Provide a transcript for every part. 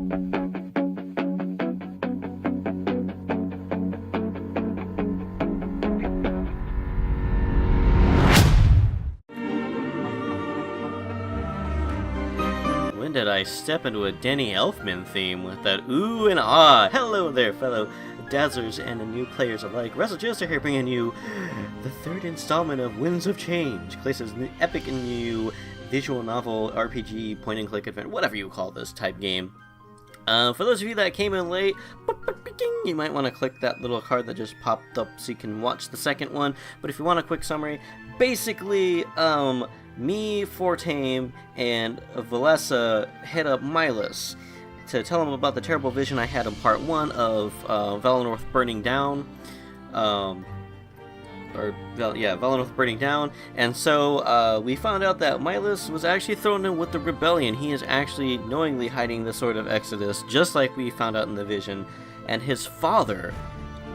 When did I step into a Danny Elfman theme with that ooh and ah? Hello there, fellow dazzlers and new players alike. WrestleJoester here bringing you the third installment of Winds of Change, Klace's epic and new visual novel, RPG, point-and-click adventure, whatever you call this type game. For those of you that came in late, you might want to click that little card that just popped up so you can watch the second one. But if you want a quick summary, basically, me, Fortaime, and Valessa hit up Milas to tell him about the terrible vision I had in part 1 of Valinorth burning down. Valinorth burning down. And so we found out that Milas was actually thrown in with the rebellion. He is actually knowingly hiding the Sword of Exodus, just like we found out in the vision. And his father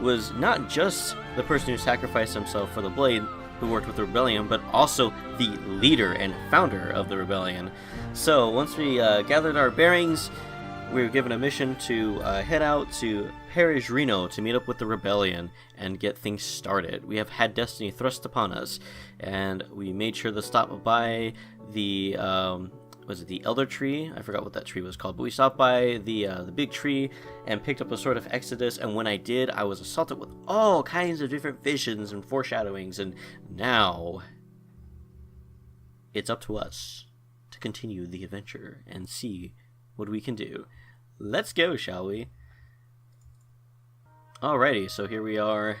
was not just the person who sacrificed himself for the blade, who worked with the rebellion, but also the leader and founder of the rebellion. So once we gathered our bearings, we were given a mission to head out to Peregrino to meet up with the rebellion and get things started. We have had destiny thrust upon us, and we made sure to stop by the was it the elder tree? I forgot what that tree was called, but we stopped by the big tree and picked up the Sword of Exodus, and when I did, I was assaulted with all kinds of different visions and foreshadowings, and now it's up to us to continue the adventure and see what we can do. Let's go, shall we? Alrighty, so here we are.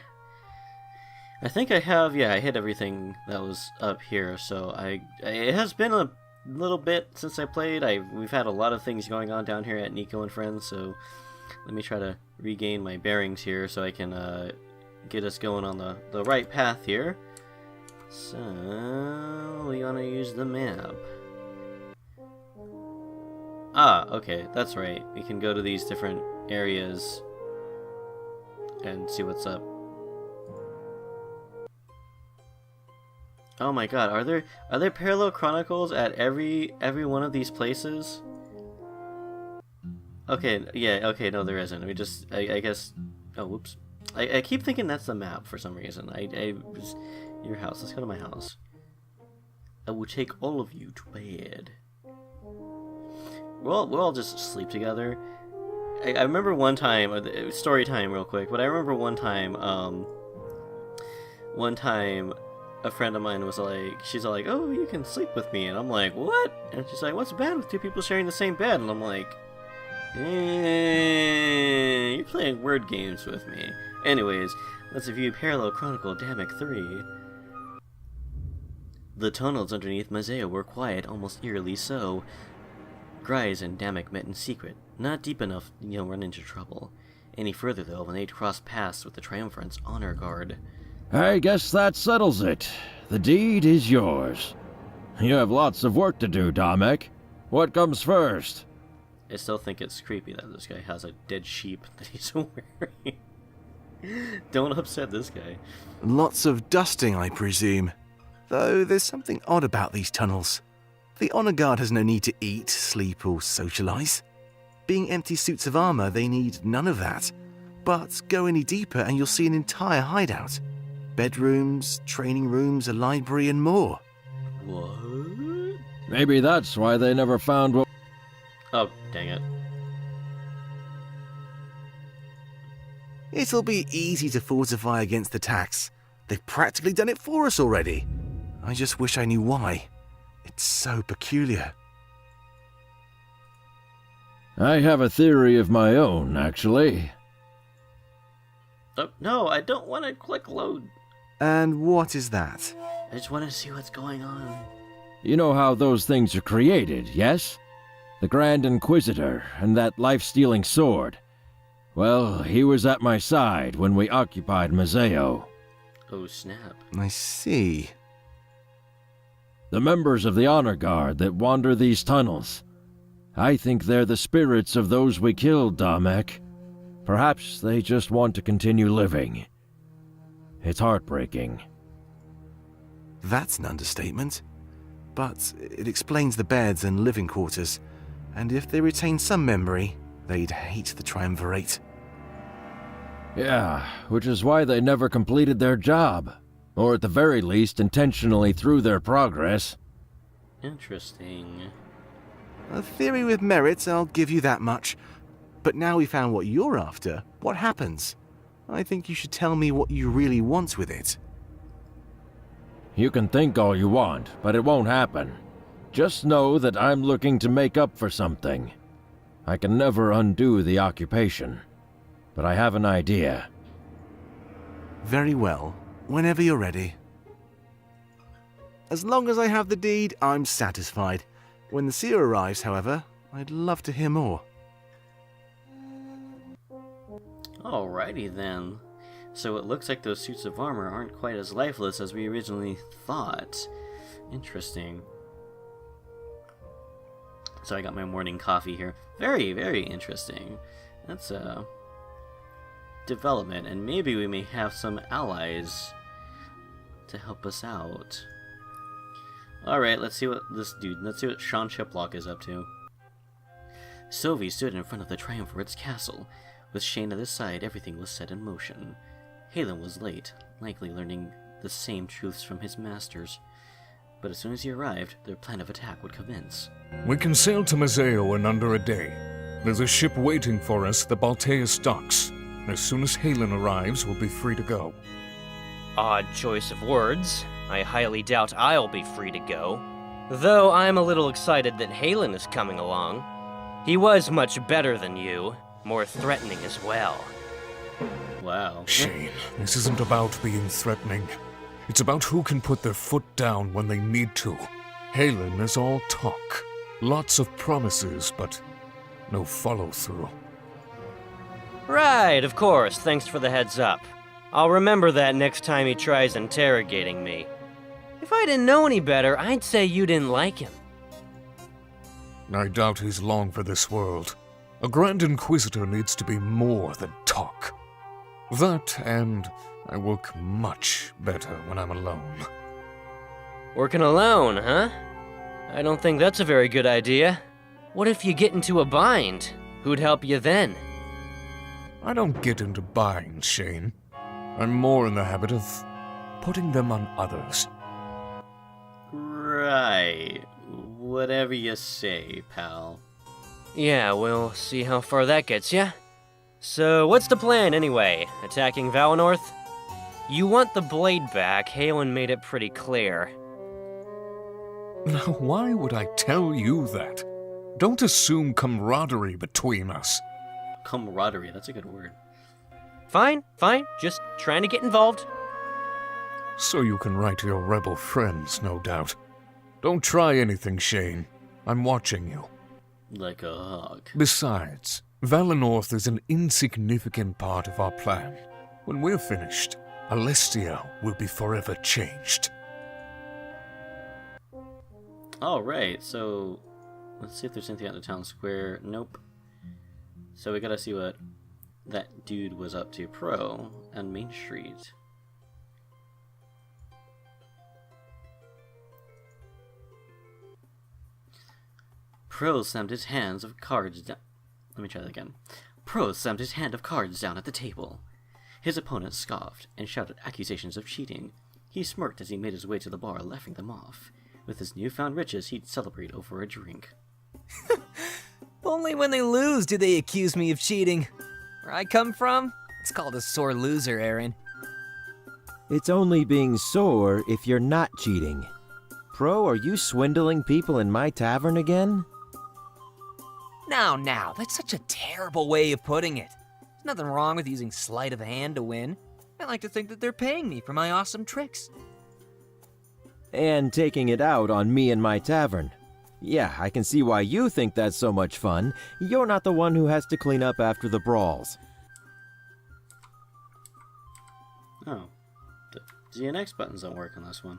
I think I have, I hit everything that was up here, so it has been a little bit since I played. We've had a lot of things going on down here at Nico and Friends, so let me try to regain my bearings here so I can get us going on the right path here. So we want to use the map. Ah, okay, that's right. We can go to these different areas and see what's up. Oh my god, are there parallel chronicles at every one of these places? Okay, yeah, okay, no there isn't. We just I guess oh whoops. I keep thinking that's the map for some reason. Your house, let's go to my house. I will take all of you to bed. We'll all just sleep together. I remember one time, story time real quick, but I remember one time a friend of mine was like, she's like, oh, you can sleep with me, and I'm like, what? And she's like, what's bad with two people sharing the same bed? And I'm like, you're playing word games with me. Anyways, let's review Parallel Chronicle Damek 3. The tunnels underneath Mazeo were quiet, almost eerily so. Grise and Damek met in secret, not deep enough to run into trouble. Any further, though, when they'd crossed paths with the Triumvirant's honor guard. I guess that settles it. The deed is yours. You have lots of work to do, Damek. What comes first? I still think it's creepy that this guy has a dead sheep that he's wearing. Don't upset this guy. Lots of dusting, I presume. Though there's something odd about these tunnels. The honor guard has no need to eat, sleep, or socialize. Being empty suits of armor, they need none of that. But go any deeper and you'll see an entire hideout. Bedrooms, training rooms, a library, and more. What? Maybe that's why they never found what... Oh, dang it. It'll be easy to fortify against attacks. They've practically done it for us already. I just wish I knew why. It's so peculiar. I have a theory of my own, actually. Oh, no, I don't want to click load. And what is that? I just want to see what's going on. You know how those things are created, yes? The Grand Inquisitor and that life-stealing sword. Well, he was at my side when we occupied Mazeo. Oh, snap. I see. The members of the honor guard that wander these tunnels. I think they're the spirits of those we killed, Damek. Perhaps they just want to continue living. It's heartbreaking. That's an understatement. But it explains the beds and living quarters. And if they retain some memory, They'd hate the Triumvirate. Yeah, which is why they never completed their job. Or at the very least, intentionally threw their progress. Interesting. A theory with merit, I'll give you that much. But now we found what you're after, what happens? I think you should tell me what you really want with it. You can think all you want, but it won't happen. Just know that I'm looking to make up for something. I can never undo the occupation, but I have an idea. Very well, whenever you're ready. As long as I have the deed, I'm satisfied. When the seer arrives, however, I'd love to hear more. Alrighty then. So it looks like those suits of armor aren't quite as lifeless as we originally thought. Interesting. So I got my morning coffee here. Very, very interesting. That's a development, and maybe we may have some allies to help us out. Alright, let's see what Sean Chiplock is up to. Sylvie stood in front of the Triumvirate's castle. With Shane at his side, everything was set in motion. Halen was late, likely learning the same truths from his masters. But as soon as he arrived, their plan of attack would commence. We can sail to Mazeo in under a day. There's a ship waiting for us at the Balteus docks. As soon as Halen arrives, we'll be free to go. Odd choice of words. I highly doubt I'll be free to go. Though I'm a little excited that Halen is coming along. He was much better than you, more threatening as well. Wow. Shane, this isn't about being threatening. It's about who can put their foot down when they need to. Halen is all talk. Lots of promises, but no follow-through. Right, of course. Thanks for the heads up. I'll remember that next time he tries interrogating me. If I didn't know any better, I'd say you didn't like him. I doubt he's long for this world. A Grand Inquisitor needs to be more than talk. That, and I work much better when I'm alone. Working alone, huh? I don't think that's a very good idea. What if you get into a bind? Who'd help you then? I don't get into binds, Shane. I'm more in the habit of putting them on others. Right. Whatever you say, pal. Yeah, we'll see how far that gets ya. So, what's the plan anyway? Attacking Valinorth? You want the blade back, Halen made it pretty clear. Now, why would I tell you that? Don't assume camaraderie between us. Camaraderie, that's a good word. Fine, just trying to get involved. So you can write to your rebel friends, no doubt. Don't try anything, Shane. I'm watching you. Like a hawk. Besides, Valinorth is an insignificant part of our plan. When we're finished, Alestia will be forever changed. Alright, so let's see if there's anything out in the town square. Nope. So we gotta see what that dude was up to. Pro and Main Street. Pro slammed his hands of cards down. Let me try that again. Pro slammed his hand of cards down at the table. His opponent scoffed and shouted accusations of cheating. He smirked as he made his way to the bar, laughing them off. With his newfound riches, he'd celebrate over a drink. Only when they lose do they accuse me of cheating. Where I come from, it's called a sore loser, Aaron. It's only being sore if you're not cheating. Pro, are you swindling people in my tavern again? Now, that's such a terrible way of putting it. There's nothing wrong with using sleight of hand to win. I like to think that they're paying me for my awesome tricks. And taking it out on me and my tavern. Yeah, I can see why you think that's so much fun. You're not the one who has to clean up after the brawls. Oh. The GNX buttons don't work on this one.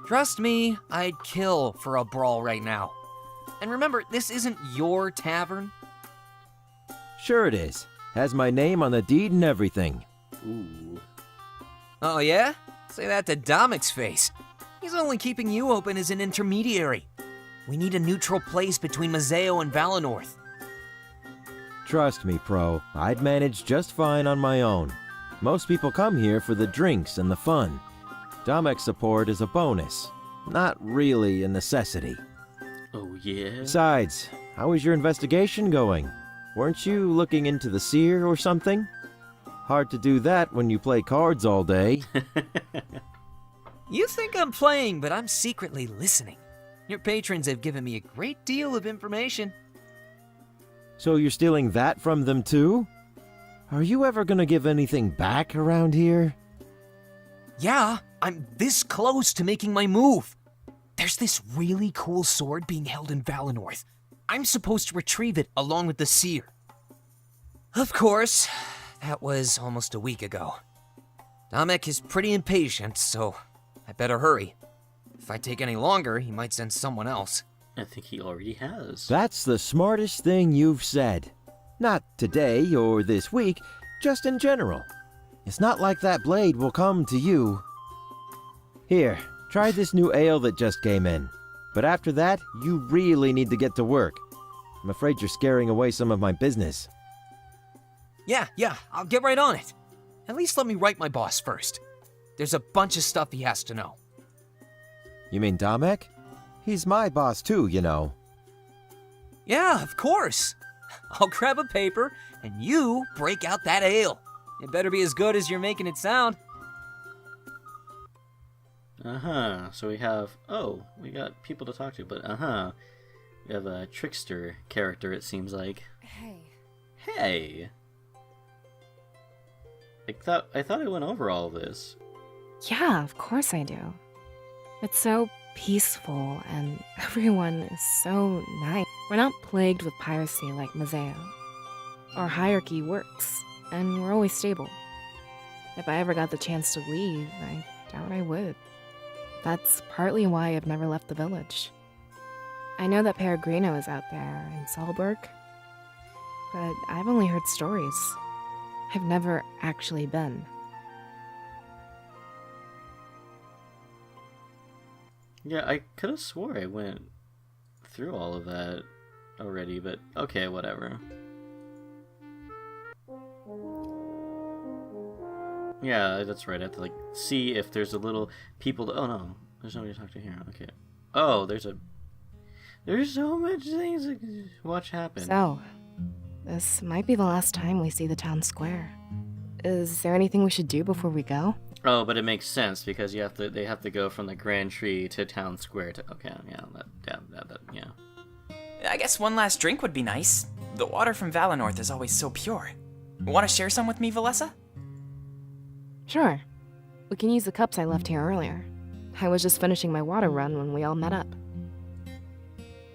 Trust me, I'd kill for a brawl right now. And remember, this isn't your tavern. Sure it is. Has my name on the deed and everything. Ooh. Oh yeah? Say that to Domic's face. He's only keeping you open as an intermediary. We need a neutral place between Mazeo and Valinorth. Trust me, Pro, I'd manage just fine on my own. Most people come here for the drinks and the fun. Domek's support is a bonus, not really a necessity. Oh, yeah? Besides, how is your investigation going? Weren't you looking into the Seer or something? Hard to do that when you play cards all day. You think I'm playing, but I'm secretly listening. Your patrons have given me a great deal of information. So you're stealing that from them too? Are you ever gonna give anything back around here? Yeah, I'm this close to making my move. There's this really cool sword being held in Valinorth. I'm supposed to retrieve it along with the Seer. Of course, that was almost a week ago. Domek is pretty impatient, so I better hurry. If I take any longer, he might send someone else. I think he already has. That's the smartest thing you've said. Not today or this week, just in general. It's not like that blade will come to you. Here, try this new ale that just came in. But after that, you really need to get to work. I'm afraid you're scaring away some of my business. Yeah, I'll get right on it. At least let me write my boss first. There's a bunch of stuff he has to know. You mean Domek? He's my boss too, you know. Yeah, of course. I'll grab a paper, and you break out that ale. It better be as good as you're making it sound. So we have... Oh, we got people to talk to, but we have a trickster character, it seems like. Hey! I thought I went over all of this. Yeah, of course I do. It's so peaceful, and everyone is so nice. We're not plagued with piracy like Mazeo. Our hierarchy works, and we're always stable. If I ever got the chance to leave, I doubt I would. That's partly why I've never left the village. I know that Peregrino is out there in Saulberg, but I've only heard stories. I've never actually been. Yeah, I could have swore I went through all of that already, but okay, whatever. Yeah, that's right. I have to, see if there's a little people to... Oh, no. There's nobody to talk to here. Okay. Oh, there's so much things to watch happen. So, this might be the last time we see the town square. Is there anything we should do before we go? Oh, but it makes sense because they have to go from the Grand Tree to Town Square to... Okay, yeah. I guess one last drink would be nice. The water from Valinorth is always so pure. Want to share some with me, Valessa? Sure. We can use the cups I left here earlier. I was just finishing my water run when we all met up.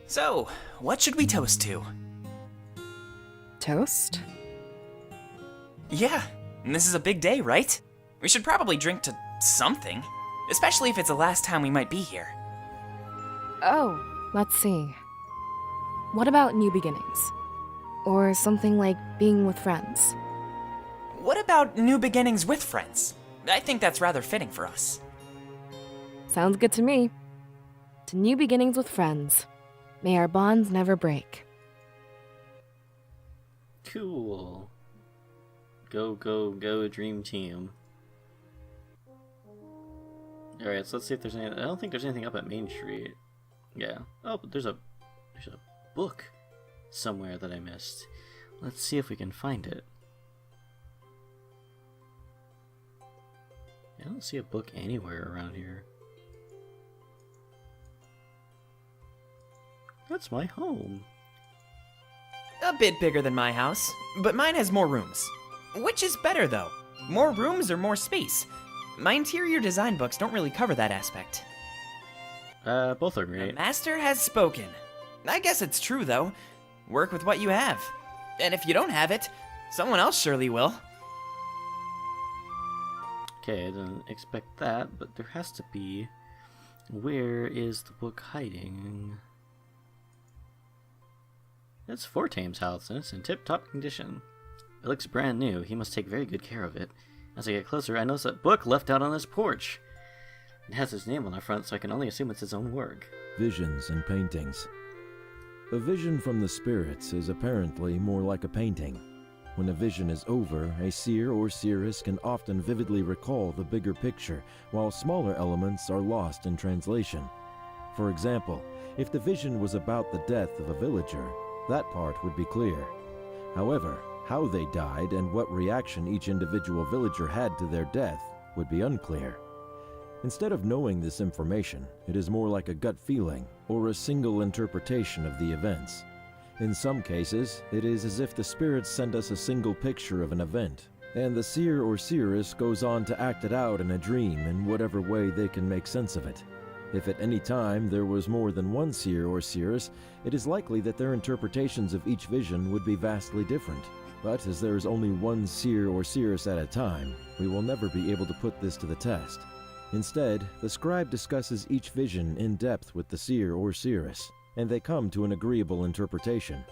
So, what should we toast to? Toast? Yeah, and this is a big day, right? We should probably drink to something, especially if it's the last time we might be here. Oh, let's see. What about new beginnings? Or something like being with friends? What about new beginnings with friends? I think that's rather fitting for us. Sounds good to me. To new beginnings with friends. May our bonds never break. Cool. Go, Dream Team. Alright, so let's see if there's any... I don't think there's anything up at Main Street. Yeah. Oh, but there's a book somewhere that I missed. Let's see if we can find it. I don't see a book anywhere around here. That's my home. A bit bigger than my house, but mine has more rooms. Which is better, though? More rooms or more space? My interior design books don't really cover that aspect. Both are The great. master has spoken. I guess it's true, though. Work with what you have. And if you don't have it, someone else surely will. Okay, I didn't expect that, but there has to be... Where is the book hiding? It's Fortaime's house, and it's in tip-top condition. It looks brand new. He must take very good care of it. As I get closer, I notice that book left out on his porch. It has his name on the front, so I can only assume it's his own work. Visions and paintings. A vision from the spirits is apparently more like a painting. When a vision is over, a seer or seeress can often vividly recall the bigger picture, while smaller elements are lost in translation. For example, if the vision was about the death of a villager, that part would be clear. However, how they died and what reaction each individual villager had to their death would be unclear. Instead of knowing this information, it is more like a gut feeling or a single interpretation of the events. In some cases, it is as if the spirits send us a single picture of an event, and the seer or seeress goes on to act it out in a dream in whatever way they can make sense of it. If at any time there was more than one seer or seeress, it is likely that their interpretations of each vision would be vastly different. But as there is only one seer or seeress at a time, we will never be able to put this to the test. Instead, the scribe discusses each vision in depth with the seer or seeress, and they come to an agreeable interpretation.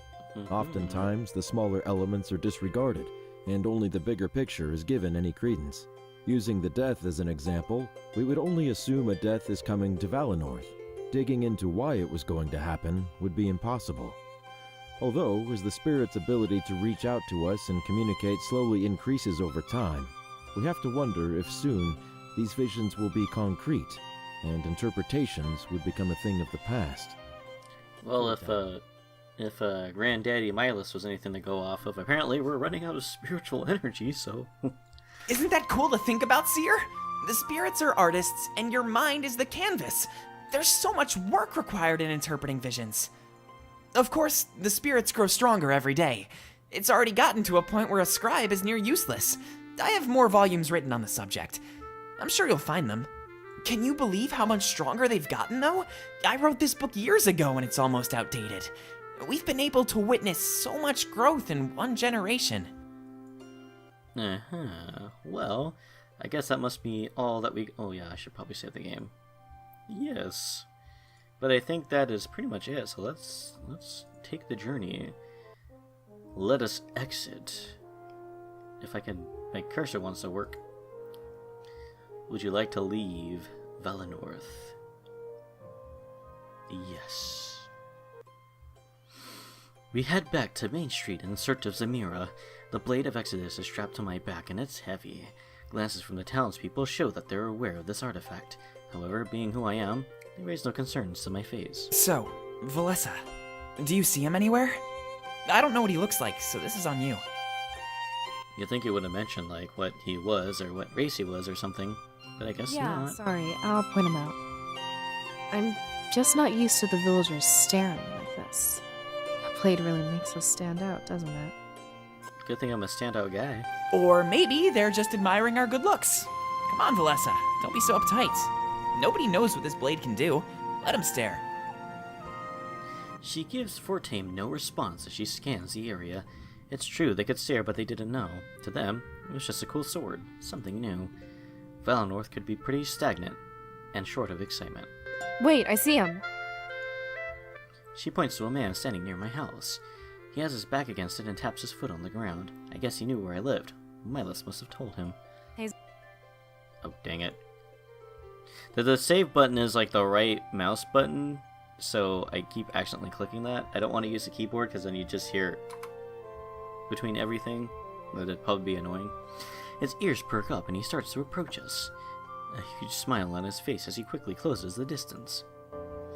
Oftentimes, the smaller elements are disregarded, and only the bigger picture is given any credence. Using the death as an example, we would only assume a death is coming to Valinorth. Digging into why it was going to happen would be impossible. Although, as the spirit's ability to reach out to us and communicate slowly increases over time, we have to wonder if soon these visions will be concrete, and interpretations would become a thing of the past. Well, if Granddaddy Milas was anything to go off of, apparently we're running out of spiritual energy, so... Isn't that cool to think about, Seer? The spirits are artists, and your mind is the canvas. There's so much work required in interpreting visions. Of course, the spirits grow stronger every day. It's already gotten to a point where a scribe is near useless. I have more volumes written on the subject. I'm sure you'll find them. Can you believe how much stronger they've gotten, though? I wrote this book years ago and it's almost outdated. We've been able to witness so much growth in one generation. Well, I guess that must be all that we... Oh yeah, I should probably save the game. Yes. But I think that is pretty much it, so let's take the journey. Let us exit. If I can... My cursor wants to work. Would you like to leave Valinorth? Yes. We head back to Main Street in search of Zamira. The blade of Exodus is strapped to my back and it's heavy. Glances from the townspeople show that they're aware of this artifact. However, being who I am, they raise no concerns to my face. So, Valessa, do you see him anywhere? I don't know what he looks like, so this is on you. You'd think it would have mentioned, like, what he was or what race he was or something, but I guess Yeah, not. sorry, I'll point him out. I'm just not used to the villagers staring like this. That blade really makes us stand out, doesn't it? Good thing I'm a standout guy. Or maybe they're just admiring our good looks. Come on, Valessa, don't be so uptight. Nobody knows what this blade can do. Let him stare. She gives Fortaime no response as she scans the area. It's true, they could stare, but they didn't know. To them, it was just a cool sword, something new. Valinorth could be pretty stagnant, and short of excitement. Wait, I see him! She points to a man standing near my house. He has his back against it and taps his foot on the ground. I guess he knew where I lived. Milas must have told him. Hey. Oh, dang it. The save button is like the right mouse button, so I keep accidentally clicking that. I don't want to use the keyboard because then you just hear between everything. That'd probably be annoying. His ears perk up and he starts to approach us. A huge smile on his face as he quickly closes the distance.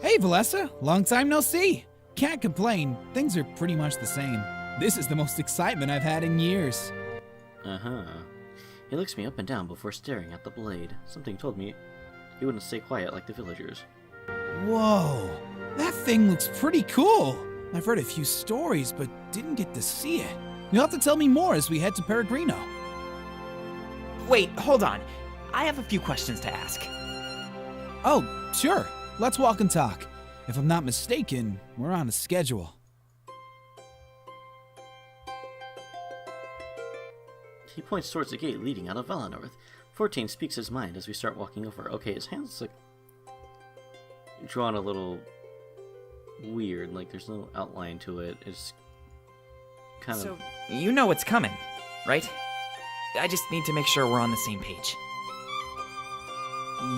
Hey, Valessa! Long time no see! Can't complain. Things are pretty much the same. This is the most excitement I've had in years. Uh-huh. He looks me up and down before staring at the blade. Something told me he wouldn't stay quiet like the villagers. Whoa! That thing looks pretty cool! I've heard a few stories, but didn't get to see it. You'll have to tell me more as we head to Peregrino. Wait, hold on. I have a few questions to ask. Oh, sure. Let's walk and talk. If I'm not mistaken, we're on a schedule. He points towards the gate leading out of Valinorth. Fortaime speaks his mind as we start walking over. Okay, his hands like drawn a little weird, like there's no outline to it. It's kind So, of... you know what's coming, right? I just need to make sure we're on the same page.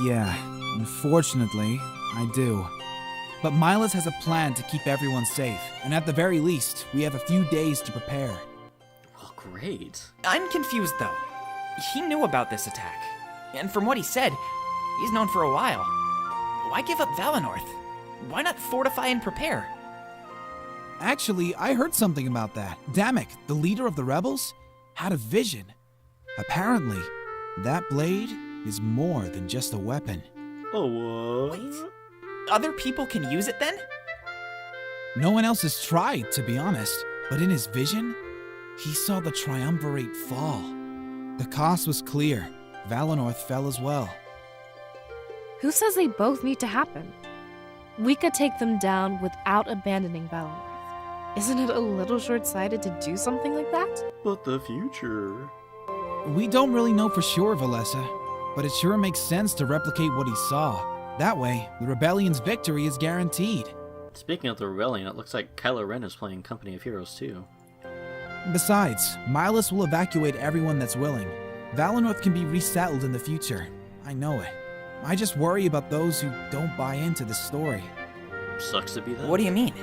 Yeah, unfortunately, I do. But Milas has a plan to keep everyone safe, and at the very least, we have a few days to prepare. Well, great. I'm confused, though. He knew about this attack. And from what he said, he's known for a while. Why give up Valinorth? Why not fortify and prepare? Actually, I heard something about that. Damek, the leader of the rebels, had a vision. Apparently, that blade is more than just a weapon. Oh, what? Wait, other people can use it then? No one else has tried, to be honest, but in his vision, he saw the triumvirate fall. The cost was clear. Valinorth fell as well. Who says they both need to happen? We could take them down without abandoning Valinorth. Isn't it a little short-sighted to do something like that? But the future. We don't really know for sure, Valessa, but it sure makes sense to replicate what he saw. That way, the rebellion's victory is guaranteed. Speaking of the rebellion, it looks like Kylo Ren is playing Company of Heroes too. Besides, Milas will evacuate everyone that's willing. Valinorth can be resettled in the future. I know it. I just worry about those who don't buy into the story. Sucks to be that. What do you mean?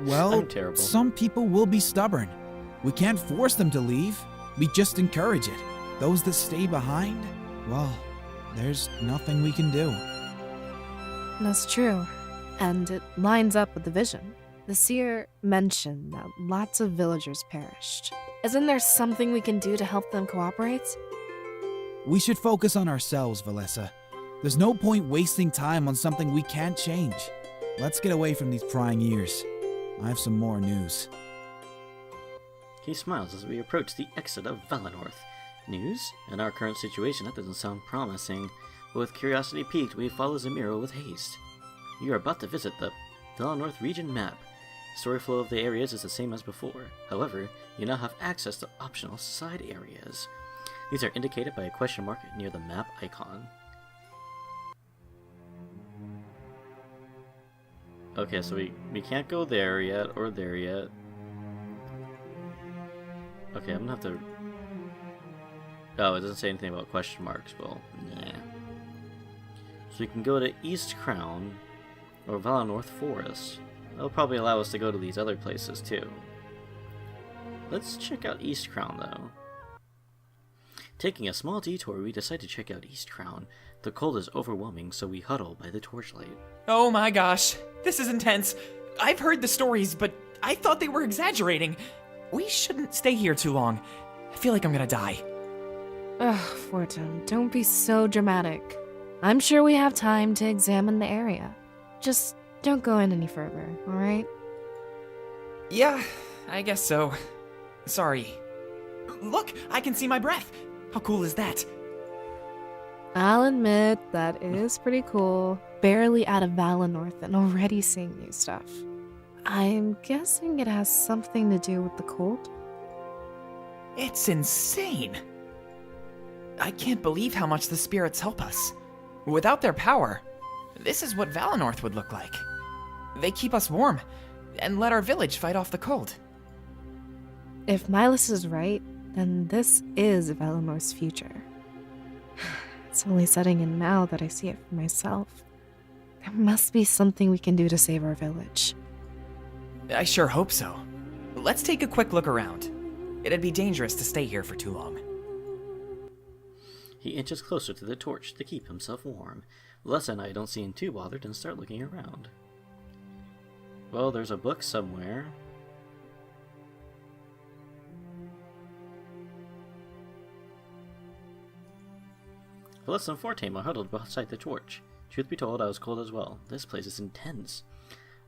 Well, I'm terrible. some people will be stubborn. We can't force them to leave. We just encourage it. Those that stay behind, well, there's nothing we can do. That's true. And it lines up with the vision. The seer mentioned that lots of villagers perished. Isn't there something we can do to help them cooperate? We should focus on ourselves, Valessa. There's no point wasting time on something we can't change. Let's get away from these prying ears. I have some more news. He smiles as we approach the exit of Valinorth. News? In our current situation, that doesn't sound promising. But with curiosity piqued, we follow Zamira with haste. You are about to visit the Valinorth region map. Story flow of the areas is the same as before. However, you now have access to optional side areas. These are indicated by a question mark near the map icon. Okay, so we can't go there yet, or there yet. Okay, I'm gonna have to... Oh, it doesn't say anything about question marks, well, yeah. So we can go to East Crown, or Valinorth Forest. That'll probably allow us to go to these other places, too. Let's check out East Crown, though. Taking a small detour, we decide to check out East Crown. The cold is overwhelming, so we huddle by the torchlight. Oh my gosh, this is intense. I've heard the stories, but I thought they were exaggerating. We shouldn't stay here too long. I feel like I'm gonna die. Ugh, Fortaime, don't be so dramatic. I'm sure we have time to examine the area. Just don't go in any further, alright? Yeah, I guess so. Sorry. Look, I can see my breath. How cool is that? I'll admit, that is pretty cool. Barely out of Valinorth and already seeing new stuff. I'm guessing it has something to do with the cold? It's insane. I can't believe how much the spirits help us. Without their power, this is what Valinorth would look like. They keep us warm and let our village fight off the cold. If Milas is right, then this is Valinorth's future. It's only setting in now that I see it for myself. There must be something we can do to save our village. I sure hope so. Let's take a quick look around. It'd be dangerous to stay here for too long. He inches closer to the torch to keep himself warm. Valessa and I don't seem too bothered and start looking around. Well, there's a book somewhere. Valessa and Fortaime are huddled beside the torch. Truth be told, I was cold as well. This place is intense.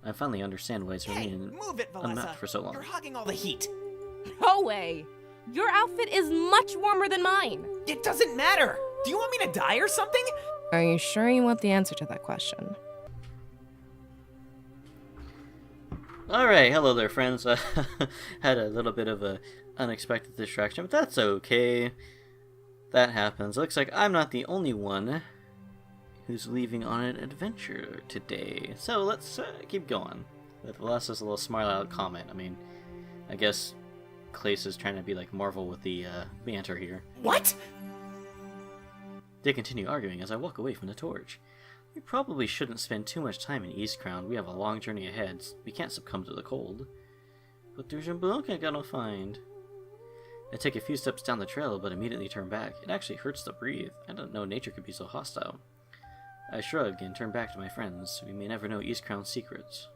I finally understand why it's remained move it, unmapped for so long. You're hogging all the heat. No way! Your outfit is much warmer than mine! It doesn't matter! Do you want me to die or something? Are you sure you want the answer to that question? Alright, hello there friends. Had a little bit of a unexpected distraction, but that's okay. That happens. Looks like I'm not the only one who's leaving on an adventure today. So let's keep going. With Valessa's little smile out comment. I mean, I guess Klace is trying to be like Marvel with the banter here. What? They continue arguing as I walk away from the torch. We probably shouldn't spend too much time in East Crown. We have a long journey ahead. We can't succumb to the cold. But there's a book I gotta find. I take a few steps down the trail, but immediately turn back. It actually hurts to breathe. I didn't know nature could be so hostile. I shrug and turn back to my friends. We may never know East Crown's secrets.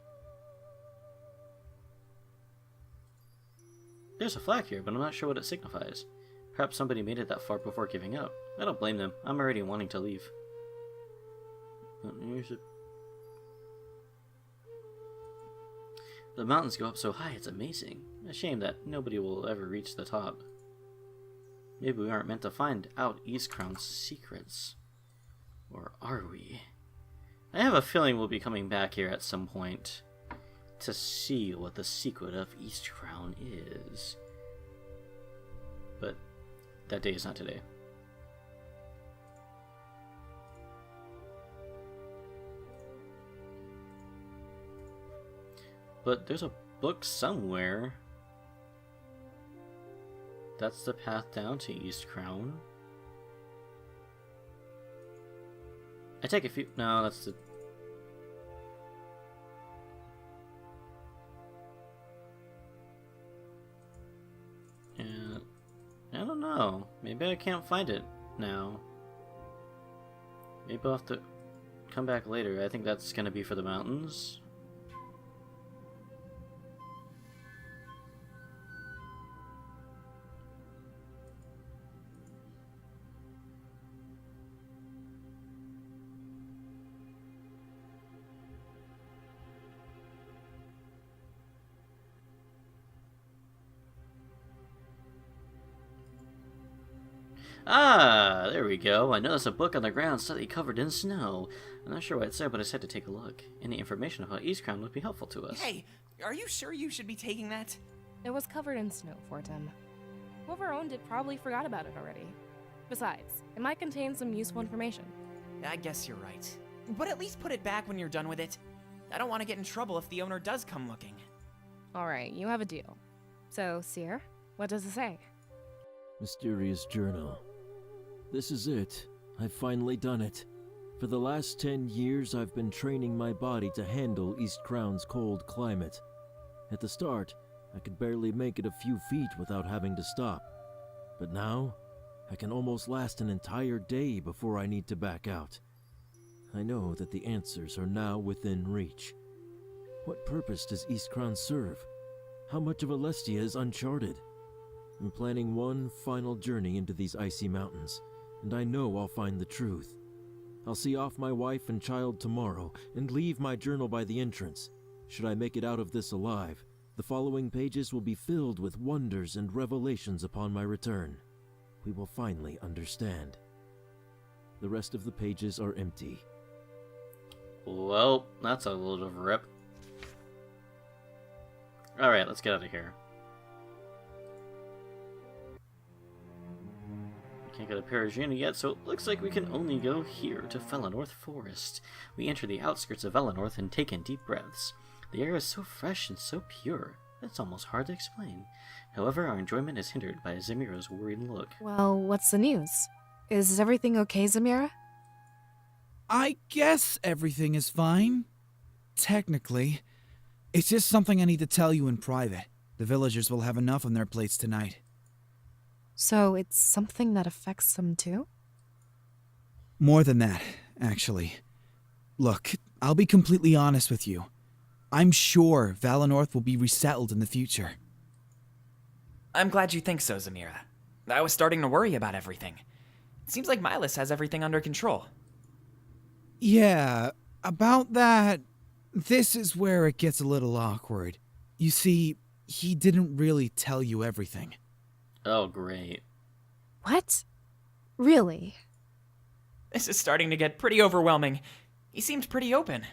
There's a flag here, but I'm not sure what it signifies. Perhaps somebody made it that far before giving up. I don't blame them. I'm already wanting to leave. The mountains go up so high, it's amazing. A shame that nobody will ever reach the top. Maybe we aren't meant to find out East Crown's secrets. Or are we? I have a feeling we'll be coming back here at some point to see what the secret of East Crown is. But that day is not today. But there's a book somewhere. That's the path down to East Crown. I take a few... No, that's the... I don't know. Maybe I can't find it now. Maybe I'll have to come back later. I think that's gonna be for the mountains. Ah, there we go. I noticed a book on the ground slightly covered in snow. I'm not sure what it said, but I said to take a look. Any information about East Crown would be helpful to us. Hey, are you sure you should be taking that? It was covered in snow, Fortaime. Whoever owned it probably forgot about it already. Besides, it might contain some useful information. I guess you're right. But at least put it back when you're done with it. I don't want to get in trouble if the owner does come looking. Alright, you have a deal. So, Seer, what does it say? Mysterious journal. This is it. I've finally done it. For the last 10 years, I've been training my body to handle East Crown's cold climate. At the start, I could barely make it a few feet without having to stop. But now, I can almost last an entire day before I need to back out. I know that the answers are now within reach. What purpose does East Crown serve? How much of Alestia is uncharted? I'm planning one final journey into these icy mountains, and I know I'll find the truth. I'll see off my wife and child tomorrow, and leave my journal by the entrance. Should I make it out of this alive, the following pages will be filled with wonders and revelations upon my return. We will finally understand. The rest of the pages are empty. Well, that's a load of rip. Alright, let's get out of here. Can't go to Peregrino yet, so it looks like we can only go here to Valinorth Forest. We enter the outskirts of Valinorth and take in deep breaths. The air is so fresh and so pure, it's almost hard to explain. However, our enjoyment is hindered by Zamira's worried look. Well, what's the news? Is everything okay, Zamira? I guess everything is fine. Technically. It's just something I need to tell you in private. The villagers will have enough on their plates tonight. So it's something that affects them too? More than that, actually. Look, I'll be completely honest with you. I'm sure Valinorth will be resettled in the future. I'm glad you think so, Zamira. I was starting to worry about everything. It seems like Milas has everything under control. Yeah, about that, this is where it gets a little awkward. You see, he didn't really tell you everything. Oh, great. What? Really? This is starting to get pretty overwhelming. He seemed pretty open.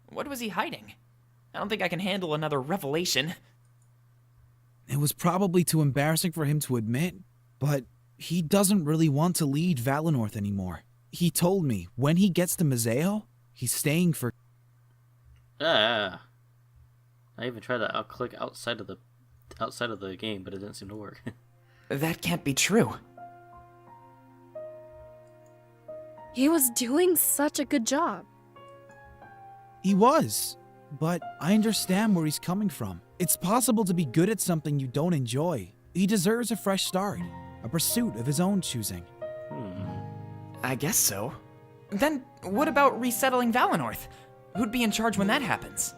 What was he hiding? I don't think I can handle another revelation. It was probably too embarrassing for him to admit, but he doesn't really want to lead Valinorth anymore. He told me when he gets to Mazeo, he's staying for... I even tried to click outside of the game, but it didn't seem to work. That can't be true. He was doing such a good job. He was, but I understand where he's coming from. It's possible to be good at something you don't enjoy. He deserves a fresh start, a pursuit of his own choosing. I guess so. Then what about resettling Valinorth? Who'd be in charge when that happens?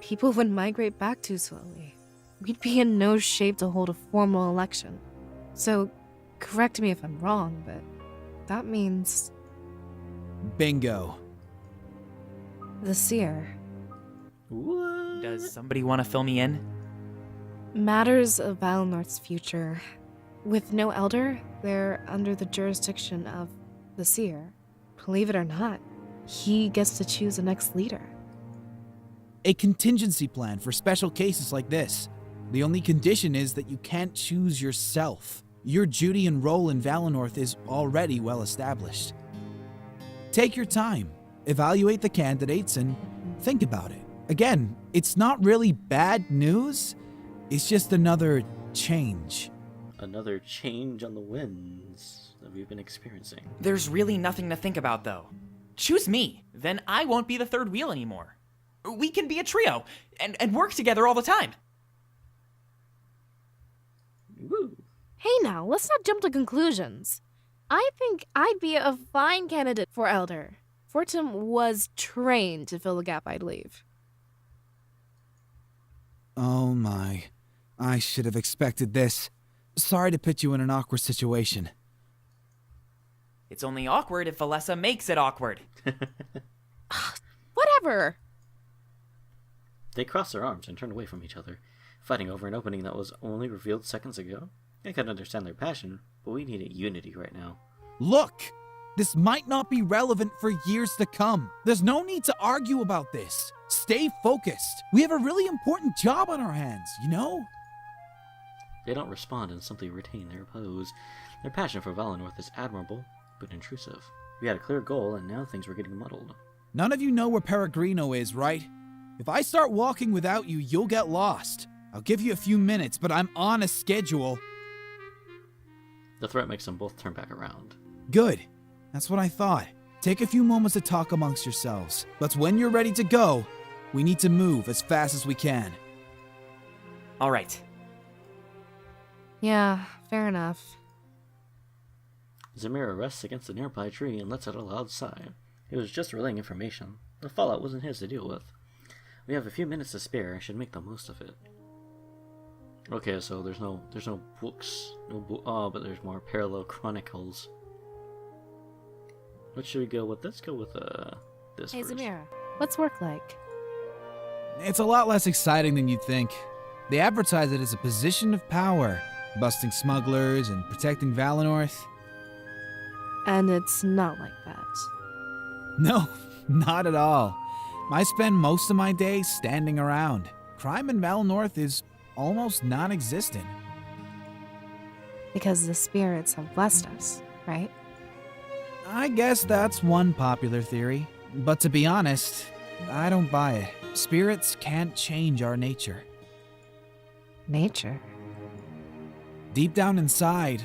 People would migrate back too slowly. We'd be in no shape to hold a formal election. So, correct me if I'm wrong, but that means Bingo. the Seer. What? Does somebody want to fill me in? Matters of Valinorth's future. With no elder, they're under the jurisdiction of the Seer. Believe it or not, he gets to choose the next leader. A contingency plan for special cases like this. The only condition is that you can't choose yourself. Your duty and role in Valinorth is already well established. Take your time, evaluate the candidates, and think about it. Again, it's not really bad news, it's just another change. Another change on the winds that we've been experiencing. There's really nothing to think about, though. Choose me, then I won't be the third wheel anymore. We can be a trio, and work together all the time. Woo. Hey now, let's not jump to conclusions. I think I'd be a fine candidate for elder. Fortaime was trained to fill the gap I'd leave. Oh my, I should have expected this. Sorry to put you in an awkward situation. It's only awkward if Valessa makes it awkward. Whatever. They crossed their arms and turned away from each other, fighting over an opening that was only revealed seconds ago. I could understand their passion, but we needed unity right now. Look! This might not be relevant for years to come. There's no need to argue about this. Stay focused. We have a really important job on our hands, you know? They don't respond and simply retain their pose. Their passion for Valinorth is admirable, but intrusive. We had a clear goal, and now things were getting muddled. None of you know where Peregrino is, right? If I start walking without you, you'll get lost. I'll give you a few minutes, but I'm on a schedule. The threat makes them both turn back around. Good. That's what I thought. Take a few moments to talk amongst yourselves. But when you're ready to go, we need to move as fast as we can. All right. Yeah, fair enough. Zamira rests against a nearby tree and lets out a loud sigh. He was just relaying information. The fallout wasn't his to deal with. We have a few minutes to spare. I should make the most of it. Okay, so there's no books, but there's more parallel chronicles. What should we go with? Let's go with this. Hey first. Zamira, what's work like? It's a lot less exciting than you'd think. They advertise it as a position of power, busting smugglers and protecting Valinorth. And it's not like that. No, not at all. I spend most of my days standing around. Crime in Valinorth is almost non-existent. Because the spirits have blessed us, right? I guess that's one popular theory. But to be honest, I don't buy it. Spirits can't change our nature. Nature. Deep down inside,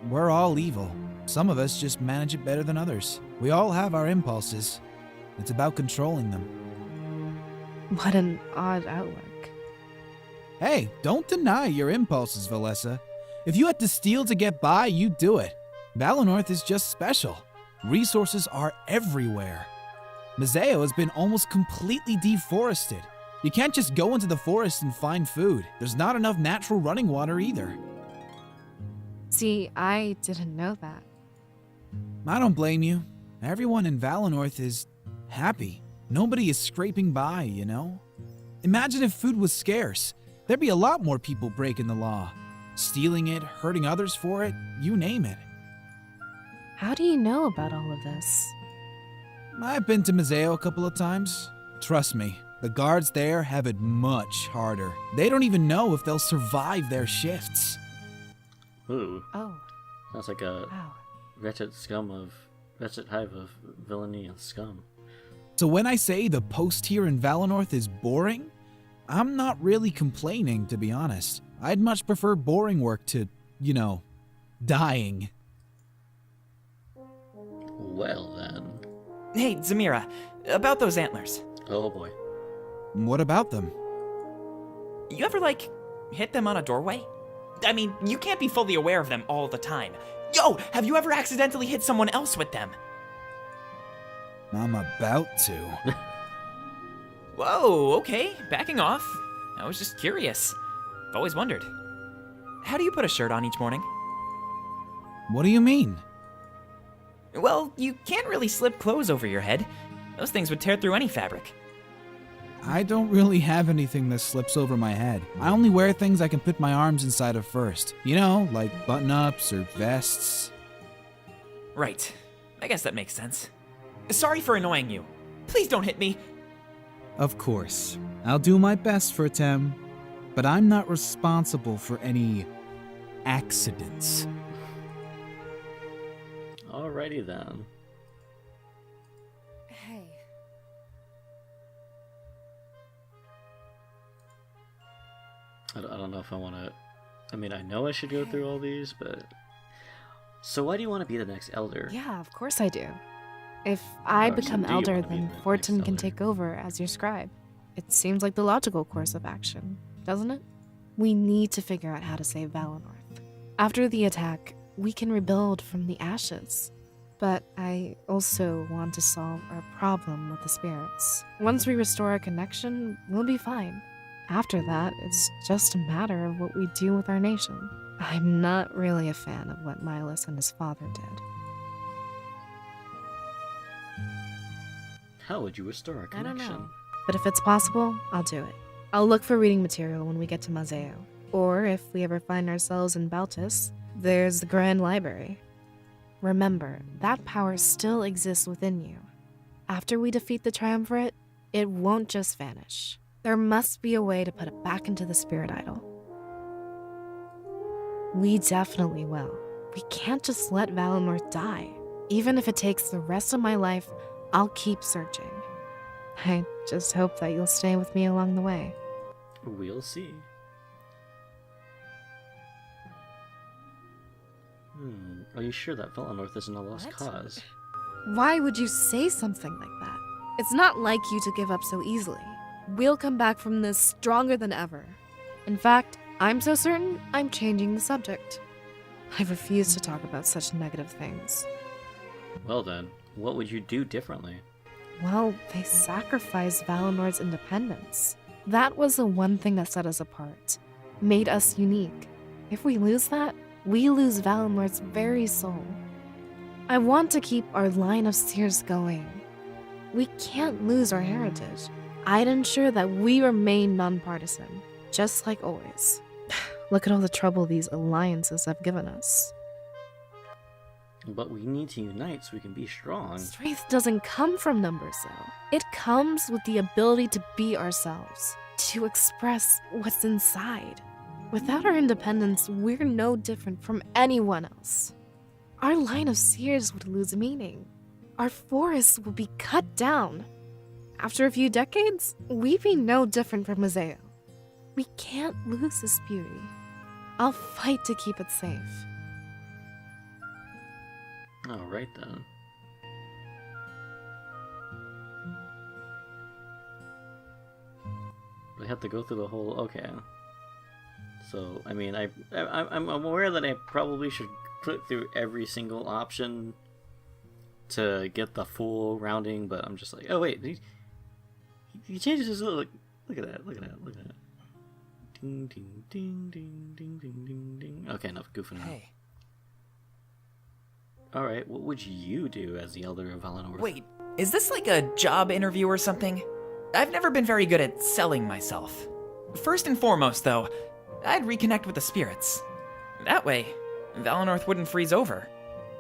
we're all evil. Some of us just manage it better than others. We all have our impulses. It's about controlling them. What an odd outlook. Hey, don't deny your impulses, Valessa. If you had to steal to get by, you'd do it. Valinorth is just special. Resources are everywhere. Mazeo has been almost completely deforested. You can't just go into the forest and find food. There's not enough natural running water either. See, I didn't know that. I don't blame you. Everyone in Valinorth is happy. Nobody is scraping by, you know? Imagine if food was scarce. There'd be a lot more people breaking the law. Stealing it, hurting others for it, you name it. How do you know about all of this? I've been to Mazeo a couple of times. Trust me, the guards there have it much harder. They don't even know if they'll survive their shifts. Ooh, Oh, sounds like a wow. wretched hive of villainy and scum. So when I say the post here in Valinorth is boring, I'm not really complaining, to be honest. I'd much prefer boring work to, you know, dying. Well then. Hey, Zamira, about those antlers. Oh boy. What about them? You ever, hit them on a doorway? I mean, you can't be fully aware of them all the time. Yo, have you ever accidentally hit someone else with them? I'm about to. Whoa, okay, backing off. I was just curious. I've always wondered. How do you put a shirt on each morning? What do you mean? Well, you can't really slip clothes over your head. Those things would tear through any fabric. I don't really have anything that slips over my head. I only wear things I can put my arms inside of first. You know, like button-ups or vests. Right. I guess that makes sense. Sorry for annoying you. Please don't hit me. Of course. I'll do my best, Fortaime. But I'm not responsible for any accidents. Alrighty then. Hey. I don't know if I want to... I mean, I know I should go through all these, but... So why do you want to be the next elder? Yeah, of course I do. If I so become do you elder, wanna be then the next Fortune can elder? take over as your scribe. It seems like the logical course of action, doesn't it? We need to figure out how to save Valinorth. After the attack, we can rebuild from the ashes. But I also want to solve our problem with the spirits. Once we restore our connection, we'll be fine. After that, it's just a matter of what we do with our nation. I'm not really a fan of what Milos and his father did. How would you restore our I don't connection? know. But if it's possible, I'll do it. I'll look for reading material when we get to Mazeo. Or if we ever find ourselves in Baltus, there's the Grand Library. Remember, that power still exists within you. After we defeat the Triumvirate, it won't just vanish. There must be a way to put it back into the Spirit Idol. We definitely will. We can't just let Valinorth die. Even if it takes the rest of my life, I'll keep searching. I just hope that you'll stay with me along the way. We'll see. Are you sure that Valinorth isn't a lost cause? Why would you say something like that? It's not like you to give up so easily. We'll come back from this stronger than ever. In fact, I'm so certain I'm changing the subject. I refuse to talk about such negative things. Well then, what would you do differently? Well, they sacrificed Valinor's independence. That was the one thing that set us apart, made us unique. If we lose that, we lose Valinor's very soul. I want to keep our line of seers going. We can't lose our heritage. I'd ensure that we remain nonpartisan, just like always. Look at all the trouble these alliances have given us. But we need to unite so we can be strong. Strength doesn't come from numbers, though. It comes with the ability to be ourselves, to express what's inside. Without our independence, we're no different from anyone else. Our line of seers would lose meaning. Our forests would be cut down. After a few decades, we'd be no different from Mazeo. We can't lose this beauty. I'll fight to keep it safe. Alright then. We have to go through the whole... Okay. So, I mean, I'm aware that I probably should click through every single option to get the full rounding, but I'm just like, oh wait, he changes his look. Look at that, look at that, look at that. Ding, ding, ding, ding, ding, ding, ding, ding. Okay, enough goofing around. Hey. Alright, what would you do as the Elder of Valinorth? Wait, is this like a job interview or something? I've never been very good at selling myself. First and foremost, though, I'd reconnect with the spirits. That way, Valinorth wouldn't freeze over.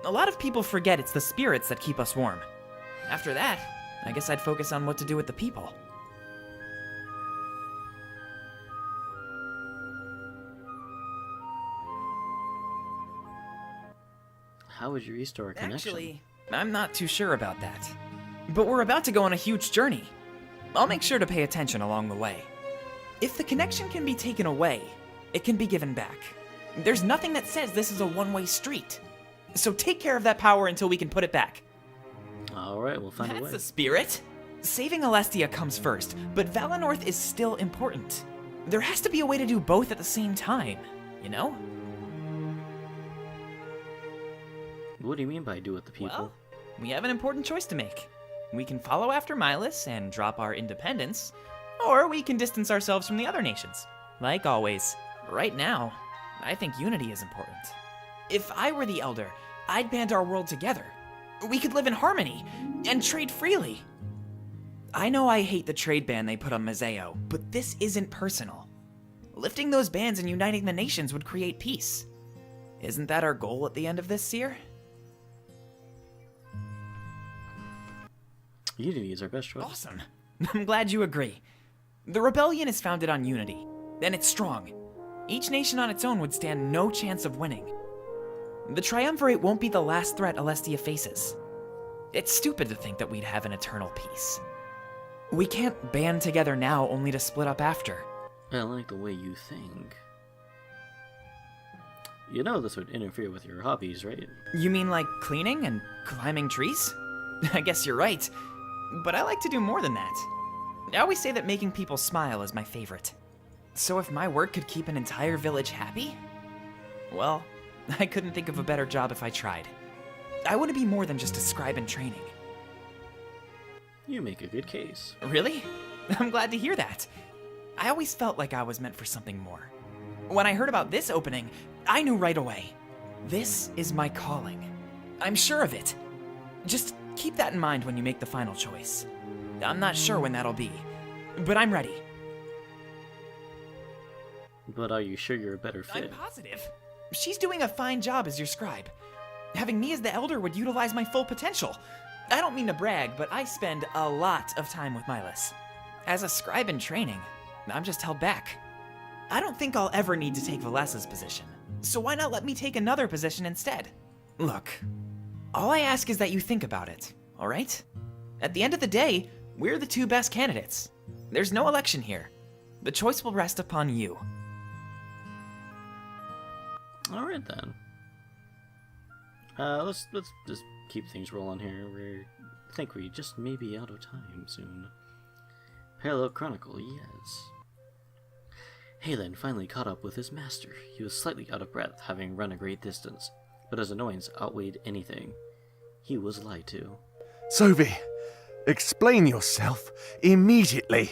A lot of people forget it's the spirits that keep us warm. After that, I guess I'd focus on what to do with the people. How would you restore a connection? Actually, I'm not too sure about that. But we're about to go on a huge journey. I'll make sure to pay attention along the way. If the connection can be taken away, it can be given back. There's nothing that says this is a one-way street. So take care of that power until we can put it back. Alright. Alright, we'll find a That's way. the spirit. Saving Alestia comes first, but Valinorth is still important. There has to be a way to do both at the same time, you know? What do you mean by do with the people? Well, we have an important choice to make. We can follow after Milas and drop our independence, or we can distance ourselves from the other nations. Like always, right now, I think unity is important. If I were the Elder, I'd band our world together. We could live in harmony and trade freely. I know I hate the trade ban they put on Mazeo, but this isn't personal. Lifting those bans and uniting the nations would create peace. Isn't that our goal at the end of this, Seer? Unity is our best choice. Awesome. I'm glad you agree. The rebellion is founded on unity, and it's strong. Each nation on its own would stand no chance of winning. The Triumvirate won't be the last threat Alestia faces. It's stupid to think that we'd have an eternal peace. We can't band together now only to split up after. I like the way you think. You know this would interfere with your hobbies, right? You mean like cleaning and climbing trees? I guess you're right. But I like to do more than that. I always say that making people smile is my favorite. So if my work could keep an entire village happy? Well, I couldn't think of a better job if I tried. I want to be more than just a scribe in training. You make a good case. Really? I'm glad to hear that. I always felt like I was meant for something more. When I heard about this opening, I knew right away. This is my calling. I'm sure of it. Just keep that in mind when you make the final choice. I'm not sure when that'll be, but I'm ready. But are you sure you're a better fit? I'm positive. She's doing a fine job as your scribe. Having me as the Elder would utilize my full potential. I don't mean to brag, but I spend a lot of time with Milas. As a scribe in training, I'm just held back. I don't think I'll ever need to take Valessa's position, so why not let me take another position instead? Look, all I ask is that you think about it, alright? At the end of the day, we're the two best candidates. There's no election here. The choice will rest upon you. Alright then. Let's just keep things rolling here. I think we just may be out of time soon. Parallel Chronicle, yes. Halen finally caught up with his master. He was slightly out of breath, having run a great distance, but his annoyance outweighed anything. He was lied to. Sophie, explain yourself immediately.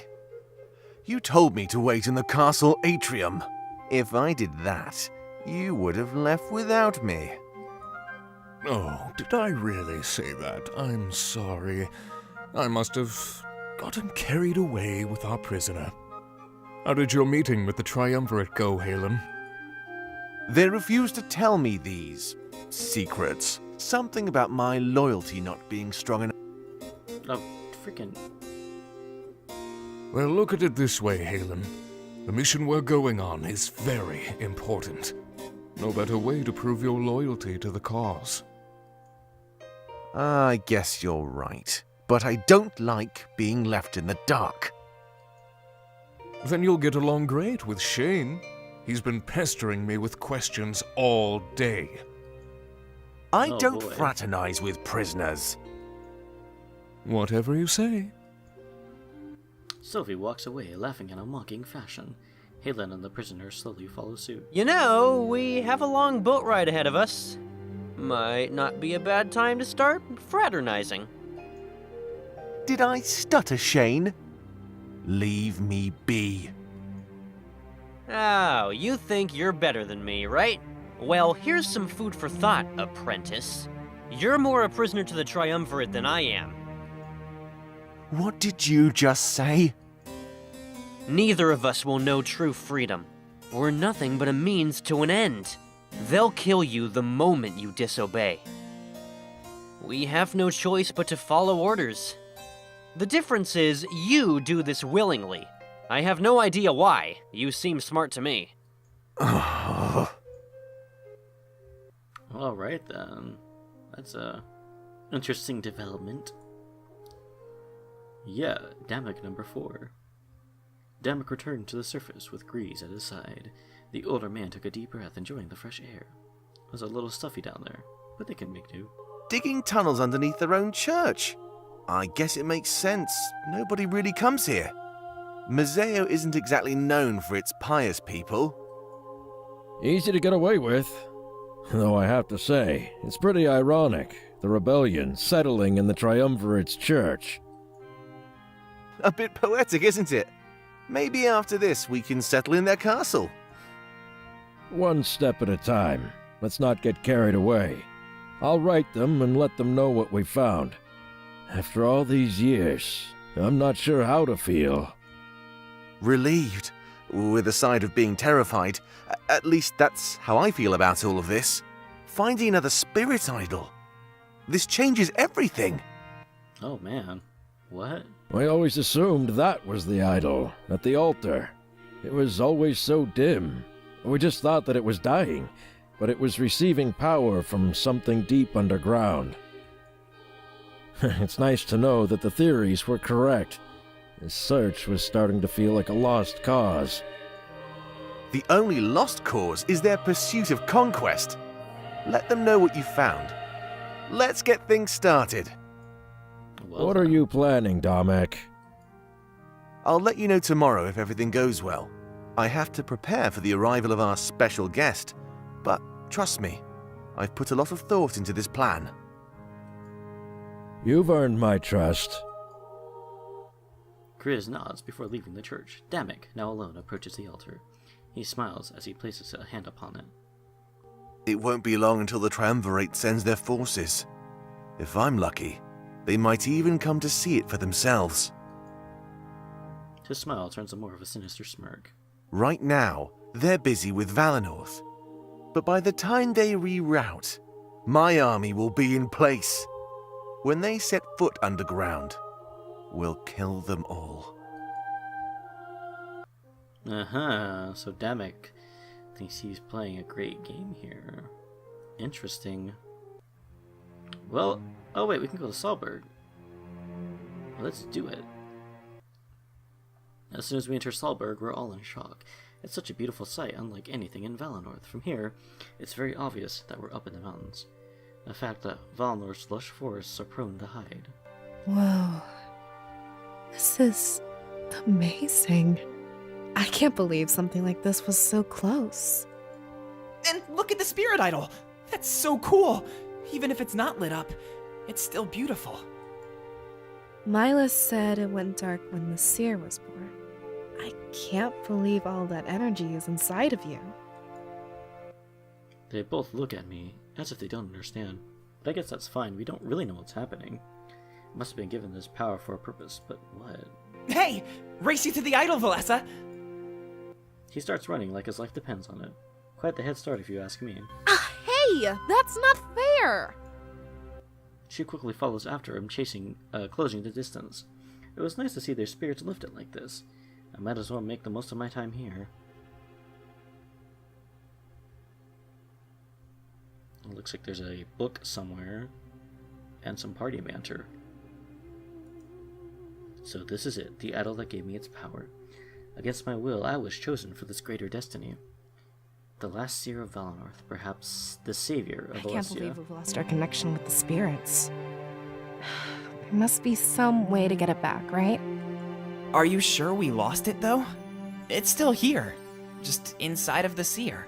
You told me to wait in the castle atrium. If I did that, you would have left without me. Oh, did I really say that? I'm sorry. I must have gotten carried away with our prisoner. How did your meeting with the Triumvirate go, Halen? They refused to tell me these secrets. Something about my loyalty not being strong enough. Oh, freaking... Well, look at it this way, Halen. The mission we're going on is very important. No better way to prove your loyalty to the cause. I guess you're right. But I don't like being left in the dark. Then you'll get along great with Shane. He's been pestering me with questions all day. I Oh, don't boy. fraternize with prisoners. Whatever you say. Sophie walks away, laughing in a mocking fashion. Halen and the prisoner slowly follow suit. You know, we have a long boat ride ahead of us. Might not be a bad time to start fraternizing. Did I stutter, Shane? Leave me be. Oh, you think you're better than me, right? Well, here's some food for thought, apprentice. You're more a prisoner to the Triumvirate than I am. What did you just say? Neither of us will know true freedom. We're nothing but a means to an end. They'll kill you the moment you disobey. We have no choice but to follow orders. The difference is, you do this willingly. I have no idea why. You seem smart to me. Alright then. That's a interesting development. Yeah, Damek number 4. Damek returned to the surface with Grease at his side. The older man took a deep breath, enjoying the fresh air. It was a little stuffy down there, but they can make do. Digging tunnels underneath their own church. I guess it makes sense. Nobody really comes here. Museo isn't exactly known for its pious people. Easy to get away with. Though I have to say, it's pretty ironic, the rebellion settling in the Triumvirate's church. A bit poetic, isn't it? Maybe after this we can settle in their castle. One step at a time. Let's not get carried away. I'll write them and let them know what we found. After all these years, I'm not sure how to feel. Relieved, with a side of being terrified. At least that's how I feel about all of this. Finding another spirit idol. This changes everything. Oh man, what? I always assumed that was the idol, at the altar. It was always so dim. We just thought that it was dying, but it was receiving power from something deep underground. It's nice to know that the theories were correct. This search was starting to feel like a lost cause. The only lost cause is their pursuit of conquest. Let them know what you found. Let's get things started. Well, What are you planning, Damek? I'll let you know tomorrow if everything goes well. I have to prepare for the arrival of our special guest, but trust me, I've put a lot of thought into this plan. You've earned my trust. Grizz nods before leaving the church. Damek, now alone, approaches the altar. He smiles as he places a hand upon it. It won't be long until the Triumvirate sends their forces. If I'm lucky, they might even come to see it for themselves. His smile turns to more of a sinister smirk. Right now, they're busy with Valinorth. But by the time they reroute, my army will be in place. When they set foot underground, we'll kill them all. So Damek thinks he's playing a great game here. Interesting. Well, oh wait, we can go to Saulberg. Let's do it. As soon as we enter Saulberg, we're all in shock. It's such a beautiful sight, unlike anything in Valinorth. From here, it's very obvious that we're up in the mountains. The fact that Valinorth's lush forests are prone to hide. Whoa. This is amazing. I can't believe something like this was so close. And look at the spirit idol! That's so cool! Even if it's not lit up, it's still beautiful. Milas said it went dark when the Seer was born. I can't believe all that energy is inside of you. They both look at me, as if they don't understand. But I guess that's fine, we don't really know what's happening. Must have been given this power for a purpose, but what? Hey! Race you to the idol, Valessa! He starts running like his life depends on it. Quite the head start if you ask me. Hey, that's not fair! She quickly follows after him, closing the distance. It was nice to see their spirits lifted like this. I might as well make the most of my time here. It looks like there's a book somewhere, and some party banter. So this is it, the idol that gave me its power. Against my will, I was chosen for this greater destiny. The last Seer of Valinorth, perhaps the savior of I can't Valessa. believe we've lost our connection with the spirits. There must be some way to get it back, right? Are you sure we lost it, though? It's still here, just inside of the Seer.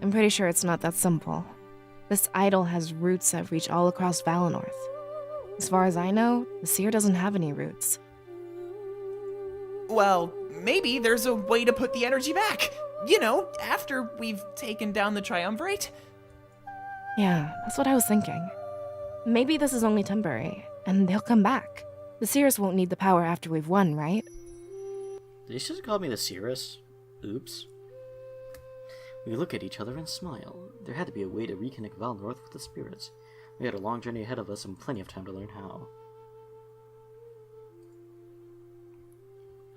I'm pretty sure it's not that simple. This idol has roots that reach all across Valinorth. As far as I know, the Seer doesn't have any roots. Well, maybe there's a way to put the energy back. You know, after we've taken down the Triumvirate. Yeah, that's what I was thinking. Maybe this is only temporary, and they'll come back. The Seers won't need the power after we've won, right? Did he just call me the Seeress? Oops. We look at each other and smile. There had to be a way to reconnect Valinorth with the spirits. We had a long journey ahead of us and plenty of time to learn how.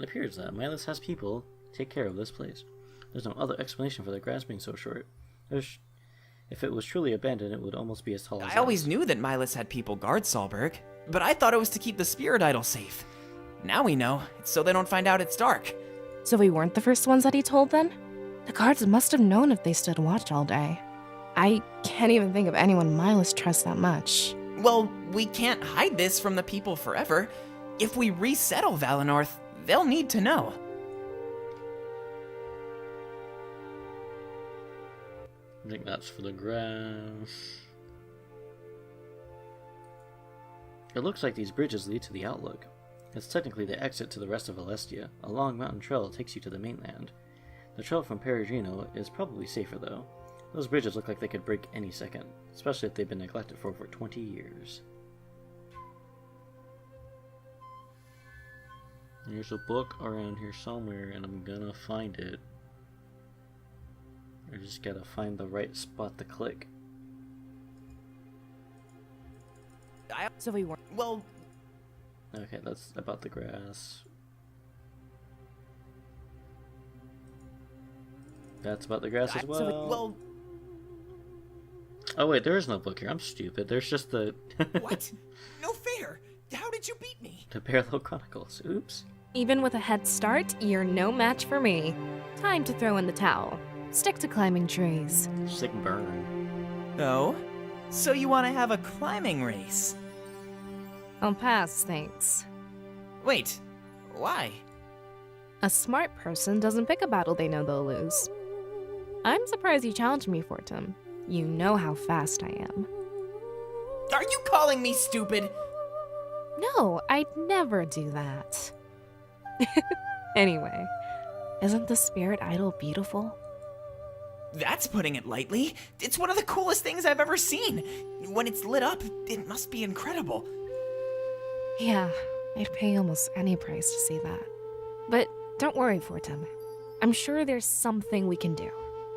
It appears that Milas has people take care of this place. There's no other explanation for the grass being so short. If it was truly abandoned, it would almost be as tall as I always us. knew that Milas had people guard Saulberg, but I thought it was to keep the spirit idol safe. Now we know, it's so they don't find out it's dark. So we weren't the first ones that he told then? The guards must have known if they stood watch all day. I can't even think of anyone Milas trusts that much. Well, we can't hide this from the people forever. If we resettle Valinorth, they'll need to know. I think that's for the grass. It looks like these bridges lead to the Outlook. It's technically the exit to the rest of Valestia. A long mountain trail takes you to the mainland. The trail from Peregrino is probably safer though. Those bridges look like they could break any second, especially if they've been neglected for over 20 years. There's a book around here somewhere and I'm gonna find it. I just gotta find the right spot to click. So we weren't. Well, Okay, that's about the grass. That's about the grass as well. Oh wait, there is no book here. I'm stupid. There's just the... What? No fair! How did you beat me? the Parallel Chronicles. Oops. Even with a head start, you're no match for me. Time to throw in the towel. Stick to climbing trees. Sick burn. Oh? So you want to have a climbing race? I'll pass, thanks. Wait, why? A smart person doesn't pick a battle they know they'll lose. I'm surprised you challenged me, Fortaime. You know how fast I am. Are you calling me stupid? No, I'd never do that. Anyway, isn't the spirit idol beautiful? That's putting it lightly. It's one of the coolest things I've ever seen. When it's lit up, it must be incredible. Yeah, I'd pay almost any price to see that. But don't worry, Fortaime. I'm sure there's something we can do.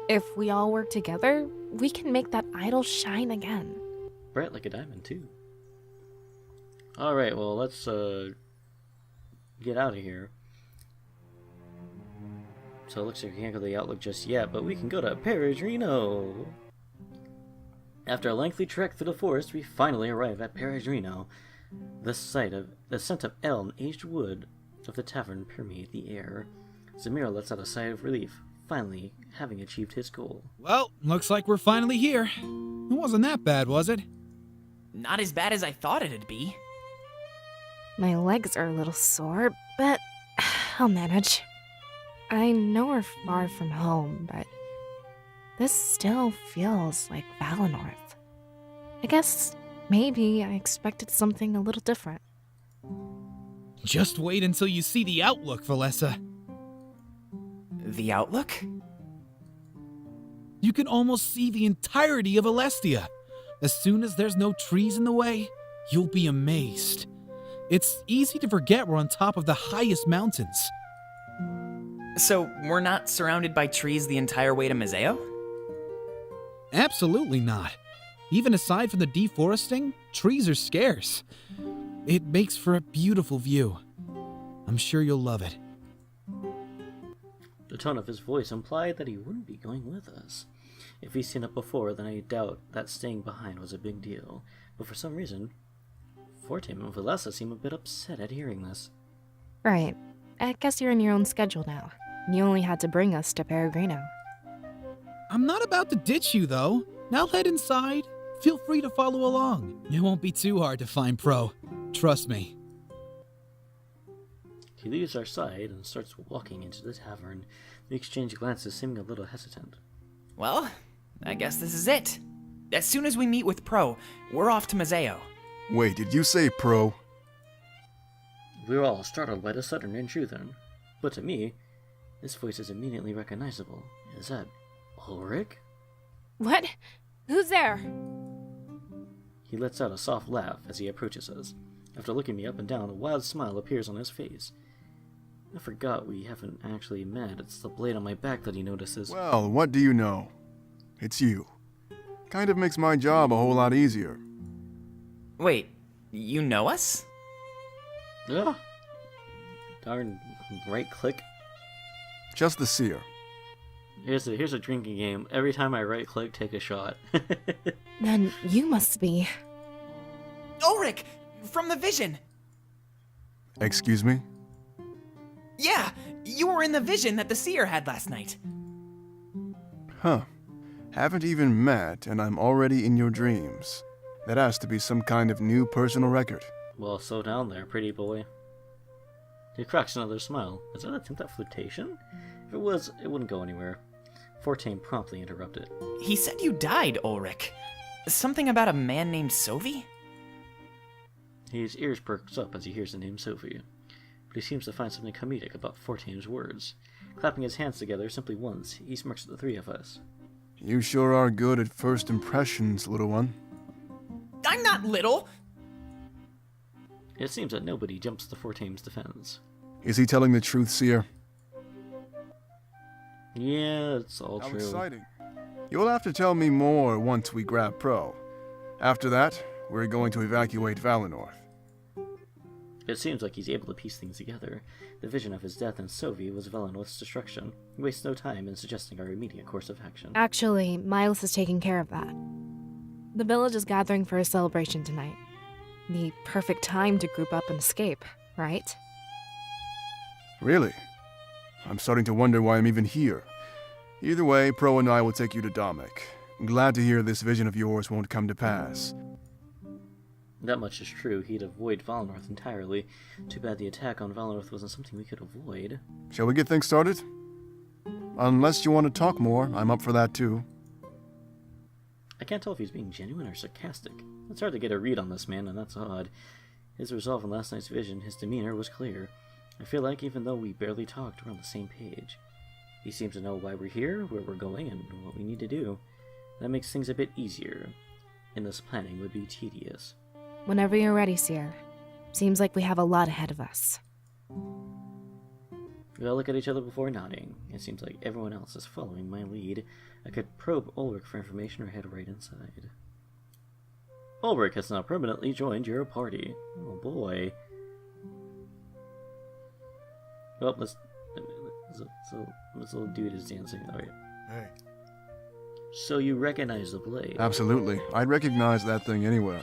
If we all work together, we can make that idol shine again. Bright like a diamond, too. Alright, well, let's, get out of here. So it looks like we can't go to the Outlook just yet, but we can go to Peregrino! After a lengthy trek through the forest, we finally arrive at Peregrino. The scent of elm aged wood of the tavern permeate the air. Zamira lets out a sigh of relief, finally having achieved his goal. Well, looks like we're finally here. It wasn't that bad, was it? Not as bad as I thought it'd be. My legs are a little sore, but I'll manage. I know we're far from home, but this still feels like Valinorth. I guess maybe I expected something a little different. Just wait until you see the Outlook, Valessa. The Outlook? You can almost see the entirety of Alestia. As soon as there's no trees in the way, you'll be amazed. It's easy to forget we're on top of the highest mountains. So we're not surrounded by trees the entire way to Mazeo? Absolutely not. Even aside from the deforesting, trees are scarce. It makes for a beautiful view. I'm sure you'll love it. The tone of his voice implied that he wouldn't be going with us. If he's seen it before, then I doubt that staying behind was a big deal. But for some reason, Fortaime and Valessa seem a bit upset at hearing this. Right. I guess you're in your own schedule now. You only had to bring us to Peregrino. I'm not about to ditch you, though. Now head inside. Feel free to follow along. It won't be too hard to find Pro. Trust me. He leaves our side and starts walking into the tavern. We exchange glances, seeming a little hesitant. Well, I guess this is it. As soon as we meet with Pro, we're off to Mazeo. Wait, did you say Pro? We were all startled by the sudden intrusion, but to me, this voice is immediately recognizable. Is that Ulric? What? Who's there? He lets out a soft laugh as he approaches us. After looking me up and down, a wild smile appears on his face. I forgot we haven't actually met. It's the blade on my back that he notices. Well, what do you know? It's you. Kind of makes my job a whole lot easier. Wait, you know us? Ugh. Darn right click. Just the Seer. Here's a drinking game. Every time I right click, take a shot. Then you must be... Ulric! From the vision! Excuse me? Yeah, you were in the vision that the Seer had last night. Huh. Haven't even met, and I'm already in your dreams. That has to be some kind of new personal record. Well, slow down there, pretty boy. He cracks another smile. Is that attempt at flirtation? If it was, it wouldn't go anywhere. Fortaime promptly interrupted. He said you died, Ulric. Something about a man named Sophie? His ears perks up as he hears the name Sophie, but he seems to find something comedic about Fortaime's words. Clapping his hands together simply once, he smirks at the three of us. You sure are good at first impressions, little one. I'm not little! It seems that nobody jumps to Fortaime's defense. Is he telling the truth, Seer? Yeah, it's all How true. exciting. You'll have to tell me more once we grab Pro. After that, we're going to evacuate Valinorth. It seems like he's able to piece things together. The vision of his death and Sophie was Valinorth's destruction. He wastes no time in suggesting our immediate course of action. Actually, Miles is taking care of that. The village is gathering for a celebration tonight. The perfect time to group up and escape, right? Really? I'm starting to wonder why I'm even here. Either way, Pro and I will take you to Damek. I'm glad to hear this vision of yours won't come to pass. That much is true. He'd avoid Valinorth entirely. Too bad the attack on Valinorth wasn't something we could avoid. Shall we get things started? Unless you want to talk more, I'm up for that too. I can't tell if he's being genuine or sarcastic. It's hard to get a read on this man, and that's odd. His resolve in last night's vision, his demeanor was clear. I feel like even though we barely talked, we're on the same page. He seems to know why we're here, where we're going, and what we need to do. That makes things a bit easier. Endless planning would be tedious. Whenever you're ready, Seer. Seems like we have a lot ahead of us. We all look at each other before nodding. It seems like everyone else is following my lead. I could probe Ulric for information or head right inside. Ulric has now permanently joined your party. Oh boy. Oh, this little dude is dancing. Alright. Hey. So you recognize the blade? Absolutely. I'd recognize that thing anywhere.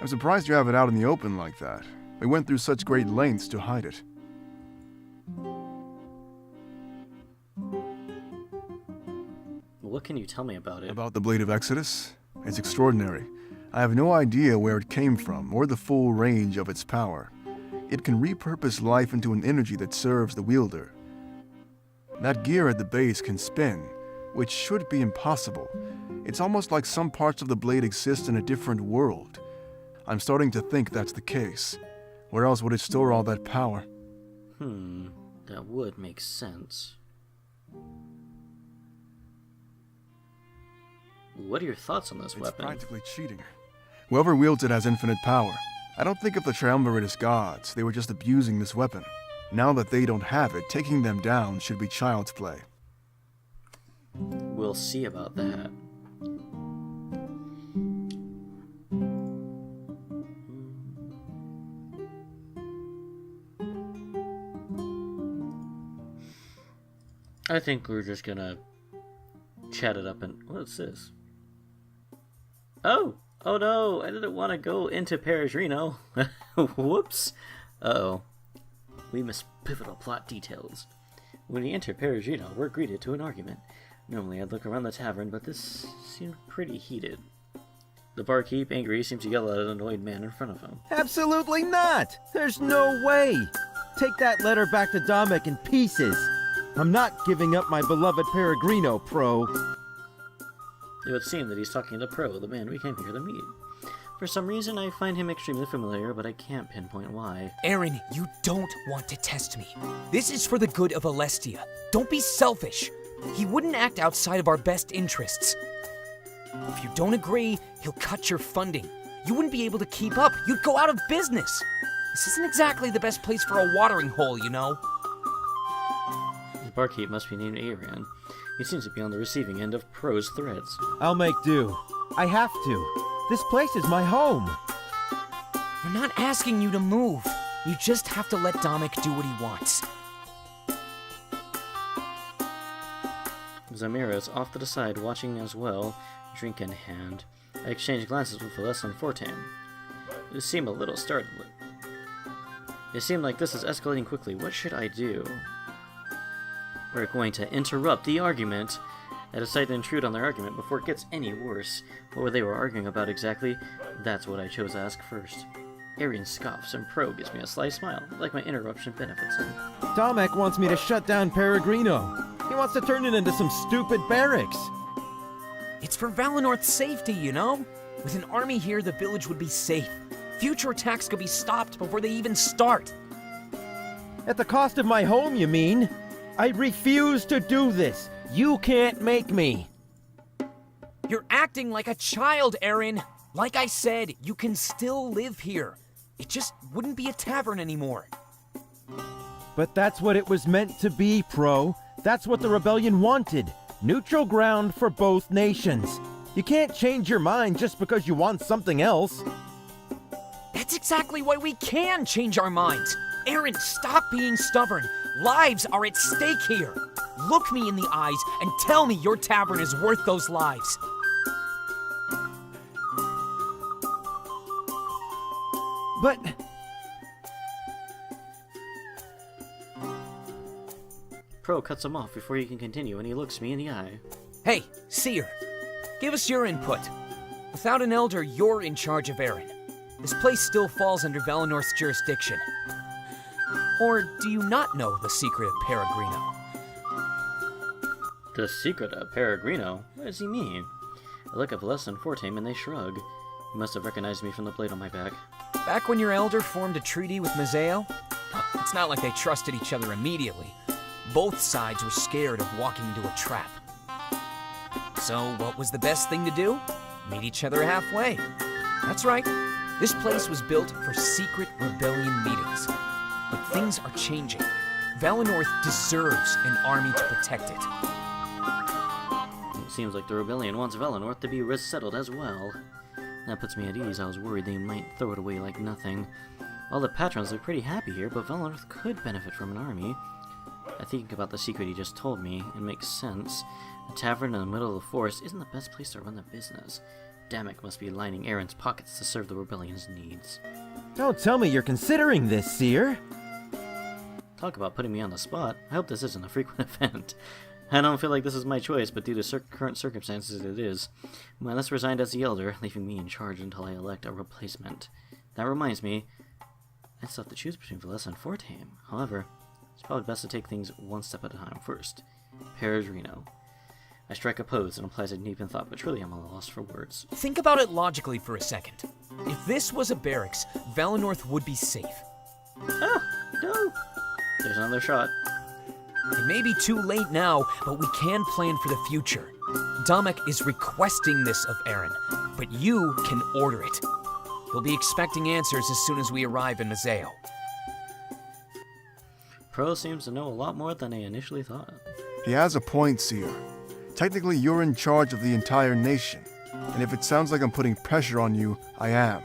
I'm surprised you have it out in the open like that. We went through such great lengths to hide it. What can you tell me about it? About the Blade of Exodus? It's extraordinary. I have no idea where it came from or the full range of its power. It can repurpose life into an energy that serves the wielder. That gear at the base can spin, which should be impossible. It's almost like some parts of the blade exist in a different world. I'm starting to think that's the case. Where else would it store all that power? That would make sense. What are your thoughts on this weapon? It's practically cheating. Whoever wields it has infinite power. I don't think of the Triumvirate as gods. They were just abusing this weapon. Now that they don't have it, taking them down should be child's play. We'll see about that. I think we're just gonna chat it up and... What's this? Oh no, I didn't want to go into Peregrino. Whoops. Uh-oh. We missed pivotal plot details. When we enter Peregrino, we're greeted to an argument. Normally I'd look around the tavern, but this seemed pretty heated. The barkeep, angry, seems to yell at an annoyed man in front of him. Absolutely not! There's no way! Take that letter back to Damek in pieces! I'm not giving up my beloved Peregrino, Pro. It would seem that he's talking to Pro, the man we came here to meet. For some reason, I find him extremely familiar, but I can't pinpoint why. Aaron, you don't want to test me. This is for the good of Alestia. Don't be selfish. He wouldn't act outside of our best interests. If you don't agree, he'll cut your funding. You wouldn't be able to keep up. You'd go out of business. This isn't exactly the best place for a watering hole, you know. The barkeep must be named Aaron. He seems to be on the receiving end of Pro's threats. I'll make do. I have to. This place is my home. We're not asking you to move. You just have to let Damek do what he wants. Zamira is off to the side, watching as well, drink in hand. I exchange glances with Valessa and Fortaime. They seem a little startled. It seemed like this is escalating quickly. What should I do? We're going to interrupt the argument I decided to intrude on their argument before it gets any worse. What were they arguing about exactly? That's what I chose to ask first. Arian scoffs, and Pro gives me a sly smile, like my interruption benefits him. Damek wants me to shut down Peregrino. He wants to turn it into some stupid barracks. It's for Valinorth's safety, you know? With an army here, the village would be safe. Future attacks could be stopped before they even start. At the cost of my home, you mean? I refuse to do this. You can't make me. You're acting like a child, Aaron. Like I said, you can still live here. It just wouldn't be a tavern anymore. But that's what it was meant to be, Pro. That's what the rebellion wanted. Neutral ground for both nations. You can't change your mind just because you want something else. That's exactly why we can change our minds. Aaron, stop being stubborn. Lives are at stake here. Look me in the eyes and tell me your tavern is worth those lives. But... Pro cuts him off before he can continue, and he looks me in the eye. Hey, Seer, give us your input. Without an elder, you're in charge of Aaron. This place still falls under Valinorth's jurisdiction. Or do you not know the secret of Peregrino? The secret of Peregrino? What does he mean? I look at Valessa and Fortaime and they shrug. He must have recognized me from the blade on my back. Back when your elder formed a treaty with Mazeo, it's not like they trusted each other immediately. Both sides were scared of walking into a trap. So what was the best thing to do? Meet each other halfway. That's right. This place was built for secret rebellion meetings. But things are changing. Valinorth deserves an army to protect it. It seems like the rebellion wants Valinorth to be resettled as well. That puts me at ease. I was worried they might throw it away like nothing. All the patrons look pretty happy here, but Valinorth could benefit from an army. I think about the secret he just told me. It makes sense. A tavern in the middle of the forest isn't the best place to run the business. Damek must be lining Aaron's pockets to serve the rebellion's needs. Don't tell me you're considering this, Seer. Talk about putting me on the spot. I hope this isn't a frequent event. I don't feel like this is my choice, but due to current circumstances it is. Milas resigned as the elder, leaving me in charge until I elect a replacement. That reminds me, I still have to choose between Valessa and Fortaime. However, it's probably best to take things one step at a time. First, Peregrino. I strike a pose and implies a deep in thought, but truly I'm at a loss for words. Think about it logically for a second. If this was a barracks, Valinorth would be safe. Oh, no! There's another shot. It may be too late now, but we can plan for the future. Damek is requesting this of Aaron, but you can order it. He'll be expecting answers as soon as we arrive in Mazeo. Pro seems to know a lot more than I initially thought. He has a point, Seer. Technically, you're in charge of the entire nation. And if it sounds like I'm putting pressure on you, I am.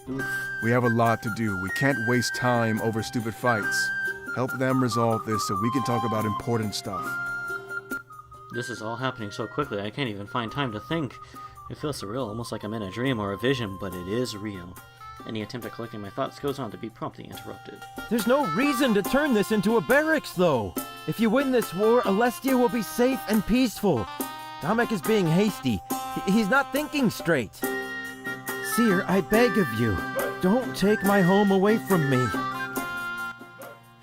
Oof. We have a lot to do. We can't waste time over stupid fights. Help them resolve this so we can talk about important stuff. This is all happening so quickly I can't even find time to think. It feels surreal, almost like I'm in a dream or a vision, but it is real. Any attempt at collecting my thoughts goes on to be promptly interrupted. There's no reason to turn this into a barracks, though. If you win this war, Alestia will be safe and peaceful. Damek is being hasty. He's not thinking straight. Seer, I beg of you, don't take my home away from me.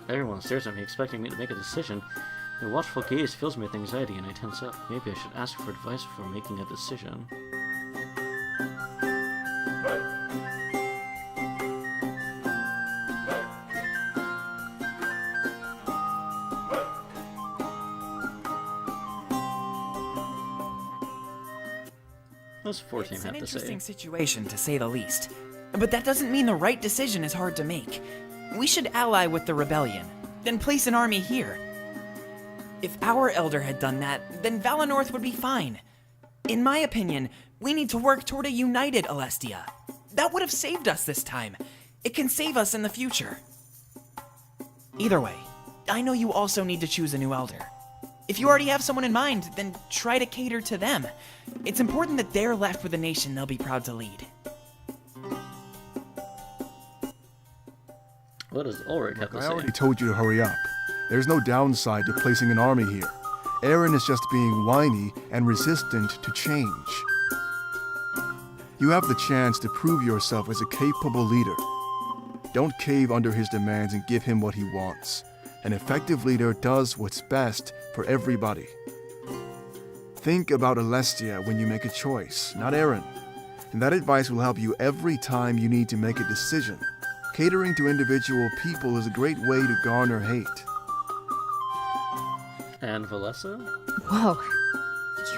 Everyone stares at me, expecting me to make a decision. Their watchful gaze fills me with anxiety, and I tense up. Maybe I should ask for advice before making a decision. What's Fortaime It's have an to say? interesting situation, to say the least. But that doesn't mean the right decision is hard to make. We should ally with the rebellion, then place an army here. If our elder had done that, then Valinorth would be fine. In my opinion, we need to work toward a united Alestia. That would have saved us this time. It can save us in the future. Either way, I know you also need to choose a new elder. If you already have someone in mind, then try to cater to them. It's important that they're left with a nation they'll be proud to lead. What does Ulric have to I say? already told you to hurry up. There's no downside to placing an army here. Eren is just being whiny and resistant to change. You have the chance to prove yourself as a capable leader. Don't cave under his demands and give him what he wants. An effective leader does what's best for everybody. Think about Alestia when you make a choice, not Eren. And that advice will help you every time you need to make a decision. Catering to individual people is a great way to garner hate. And Valessa? Whoa.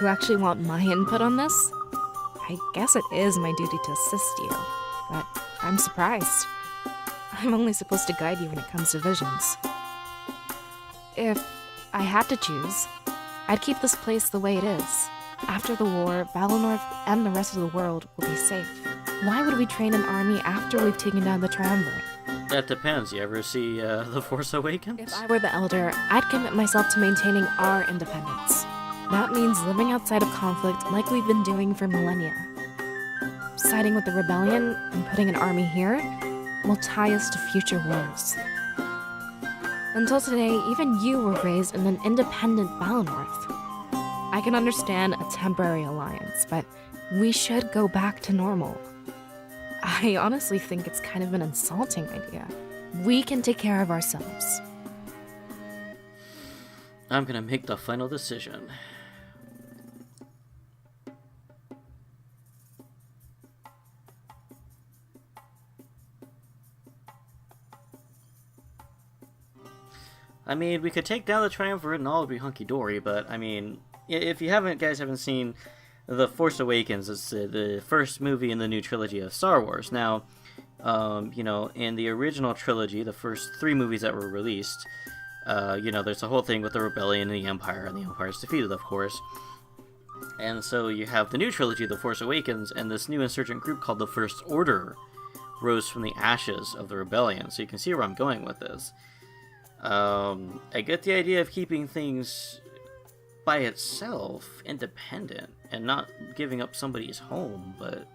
You actually want my input on this? I guess it is my duty to assist you, but I'm surprised. I'm only supposed to guide you when it comes to visions. If I had to choose, I'd keep this place the way it is. After the war, Valinorth and the rest of the world will be safe. Why would we train an army after we've taken down the Triumvirate? That depends. You ever see The Force Awakens? If I were the Elder, I'd commit myself to maintaining our independence. That means living outside of conflict like we've been doing for millennia. Siding with the rebellion and putting an army here will tie us to future wars. Until today, even you were raised in an independent Valinorth. I can understand a temporary alliance, but we should go back to normal. I honestly think it's kind of an insulting idea. We can take care of ourselves. I'm gonna make the final decision. I mean, we could take down the Triumvirate and all would be hunky-dory, but, I mean, if you guys haven't seen The Force Awakens, it's the first movie in the new trilogy of Star Wars. Now, in the original trilogy, the first 3 movies that were released, there's a whole thing with the Rebellion and the Empire's defeated, of course. And so you have the new trilogy, The Force Awakens, and this new insurgent group called the First Order rose from the ashes of the Rebellion, so you can see where I'm going with this. I get the idea of keeping things by itself, independent, and not giving up somebody's home, but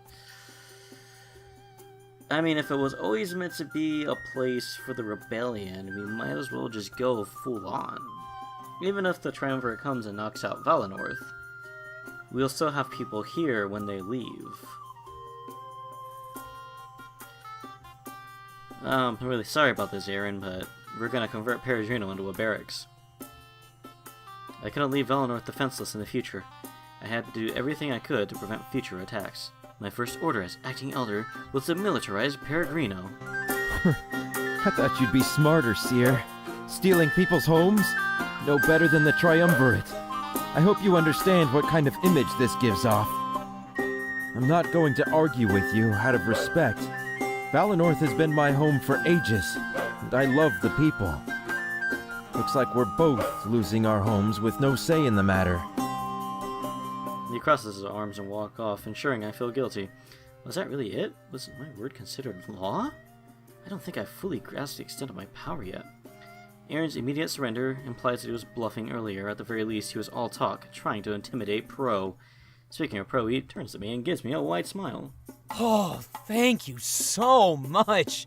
I mean, if it was always meant to be a place for the rebellion, we might as well just go full on. Even if the Triumvirate comes and knocks out Valinorth, we'll still have people here when they leave. I'm really sorry about this, Eren, but we're gonna convert Peregrino into a barracks. I couldn't leave Valinorth defenseless in the future. I had to do everything I could to prevent future attacks. My first order as acting elder was to militarize Peregrino. I thought you'd be smarter, Seer. Stealing people's homes? No better than the Triumvirate. I hope you understand what kind of image this gives off. I'm not going to argue with you out of respect. Valinorth has been my home for ages, and I love the people. Looks like we're both losing our homes with no say in the matter. He crosses his arms and walks off, ensuring I feel guilty. Was that really it? Was my word considered law? I don't think I've fully grasped the extent of my power yet. Eren's immediate surrender implies that he was bluffing earlier. At the very least, he was all talk, trying to intimidate Pro. Speaking of Pro, he turns to me and gives me a wide smile. Oh, thank you so much.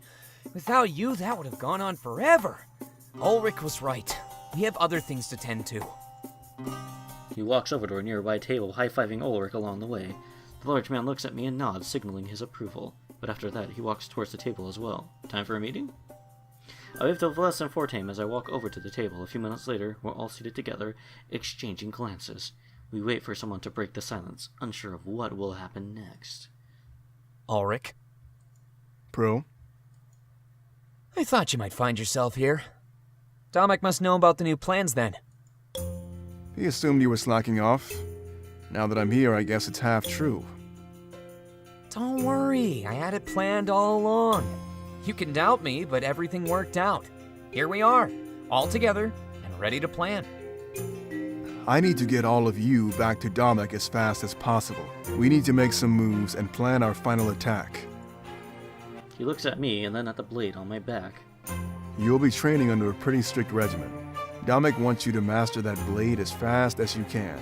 Without you, that would have gone on forever. Ulric was right. We have other things to tend to. He walks over to a nearby table, high-fiving Ulric along the way. The large man looks at me and nods, signaling his approval. But after that, he walks towards the table as well. Time for a meeting? I wave to Valessa and Fortaime as I walk over to the table. A few minutes later, we're all seated together, exchanging glances. We wait for someone to break the silence, unsure of what will happen next. Ulric? Pro? I thought you might find yourself here. Domek must know about the new plans then. He assumed you were slacking off. Now that I'm here, I guess it's half true. Don't worry, I had it planned all along. You can doubt me, but everything worked out. Here we are, all together and ready to plan. I need to get all of you back to Domek as fast as possible. We need to make some moves and plan our final attack. He looks at me and then at the blade on my back. You'll be training under a pretty strict regimen. Domek wants you to master that blade as fast as you can.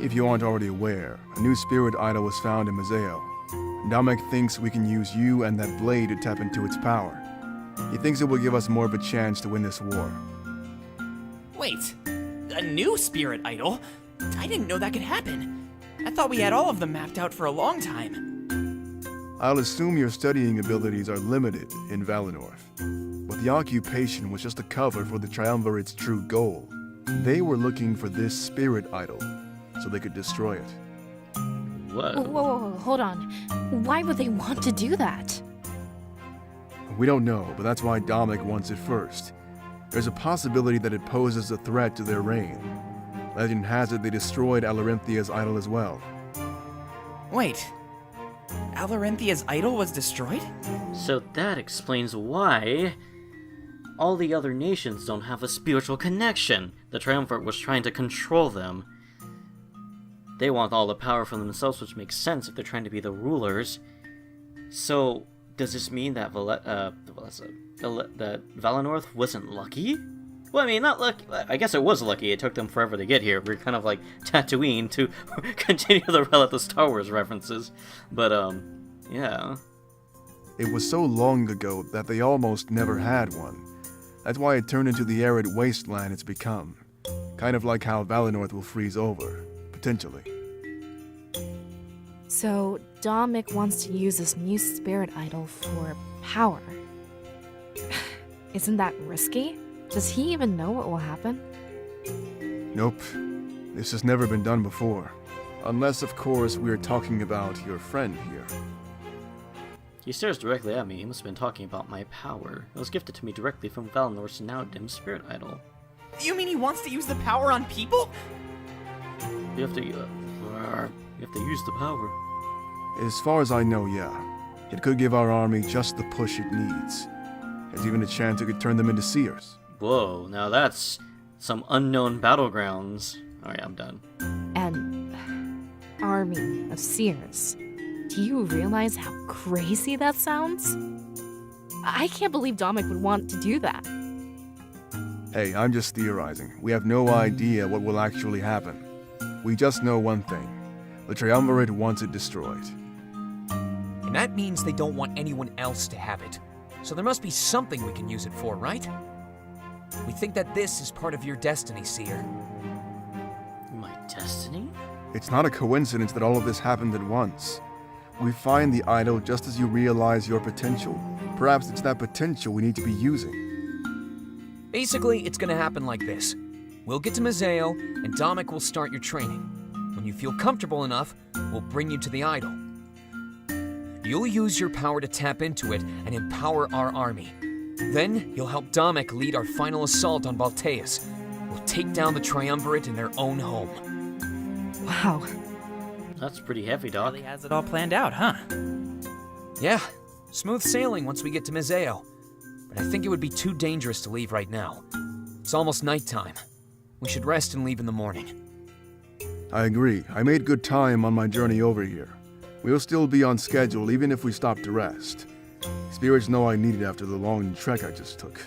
If you aren't already aware, a new spirit idol was found in Mazeo. Domek thinks we can use you and that blade to tap into its power. He thinks it will give us more of a chance to win this war. Wait, A new spirit idol? I didn't know that could happen. I thought we had all of them mapped out for a long time. I'll assume your studying abilities are limited in Valinorth, but the occupation was just a cover for the Triumvirate's true goal. They were looking for this spirit idol, so they could destroy it. Whoa, whoa, hold on. Why would they want to do that? We don't know, but that's why Dominic wants it first. There's a possibility that it poses a threat to their reign. Legend has it they destroyed Alarinthia's idol as well. Wait, Alarinthia's idol was destroyed? So that explains why all the other nations don't have a spiritual connection. The Triumvirate was trying to control them. They want all the power for themselves, which makes sense if they're trying to be the rulers. So, does this mean that that Valinorth wasn't lucky? Well, I mean, not lucky. I guess it was lucky. It took them forever to get here. We're kind of like Tatooine to continue the relative Star Wars references. But, yeah. It was so long ago that they almost never had one. That's why it turned into the arid wasteland it's become. Kind of like how Valinorth will freeze over, potentially. So, Dominic wants to use this new spirit idol for power. Isn't that risky? Does he even know what will happen? Nope. This has never been done before. Unless, of course, we're talking about your friend here. He stares directly at me. He must have been talking about my power. It was gifted to me directly from Valinorth's now dim spirit idol. You mean he wants to use the power on people? You have to use the power. As far as I know, yeah. It could give our army just the push it needs. There's even a chance it could turn them into seers. Whoa, now that's some unknown battlegrounds. Alright, I'm done. An army of seers. Do you realize how crazy that sounds? I can't believe Dominic would want to do that. Hey, I'm just theorizing. We have no idea what will actually happen. We just know one thing. The Triumvirate wants it destroyed. And that means they don't want anyone else to have it. So there must be something we can use it for, right? We think that this is part of your destiny, Seer. My destiny? It's not a coincidence that all of this happened at once. We find the idol just as you realize your potential. Perhaps it's that potential we need to be using. Basically, it's gonna happen like this. We'll get to Mazeo, and Dominic will start your training. When you feel comfortable enough, we'll bring you to the idol. You'll use your power to tap into it and empower our army. Then, you'll help Dominic lead our final assault on Valteus. We'll take down the Triumvirate in their own home. Wow. That's pretty heavy, Doc. Really has it all planned out, huh? Yeah, smooth sailing once we get to Mazeo. But I think it would be too dangerous to leave right now. It's almost nighttime. We should rest and leave in the morning. I agree. I made good time on my journey over here. We'll still be on schedule even if we stop to rest. Spirits know I need it after the long trek I just took.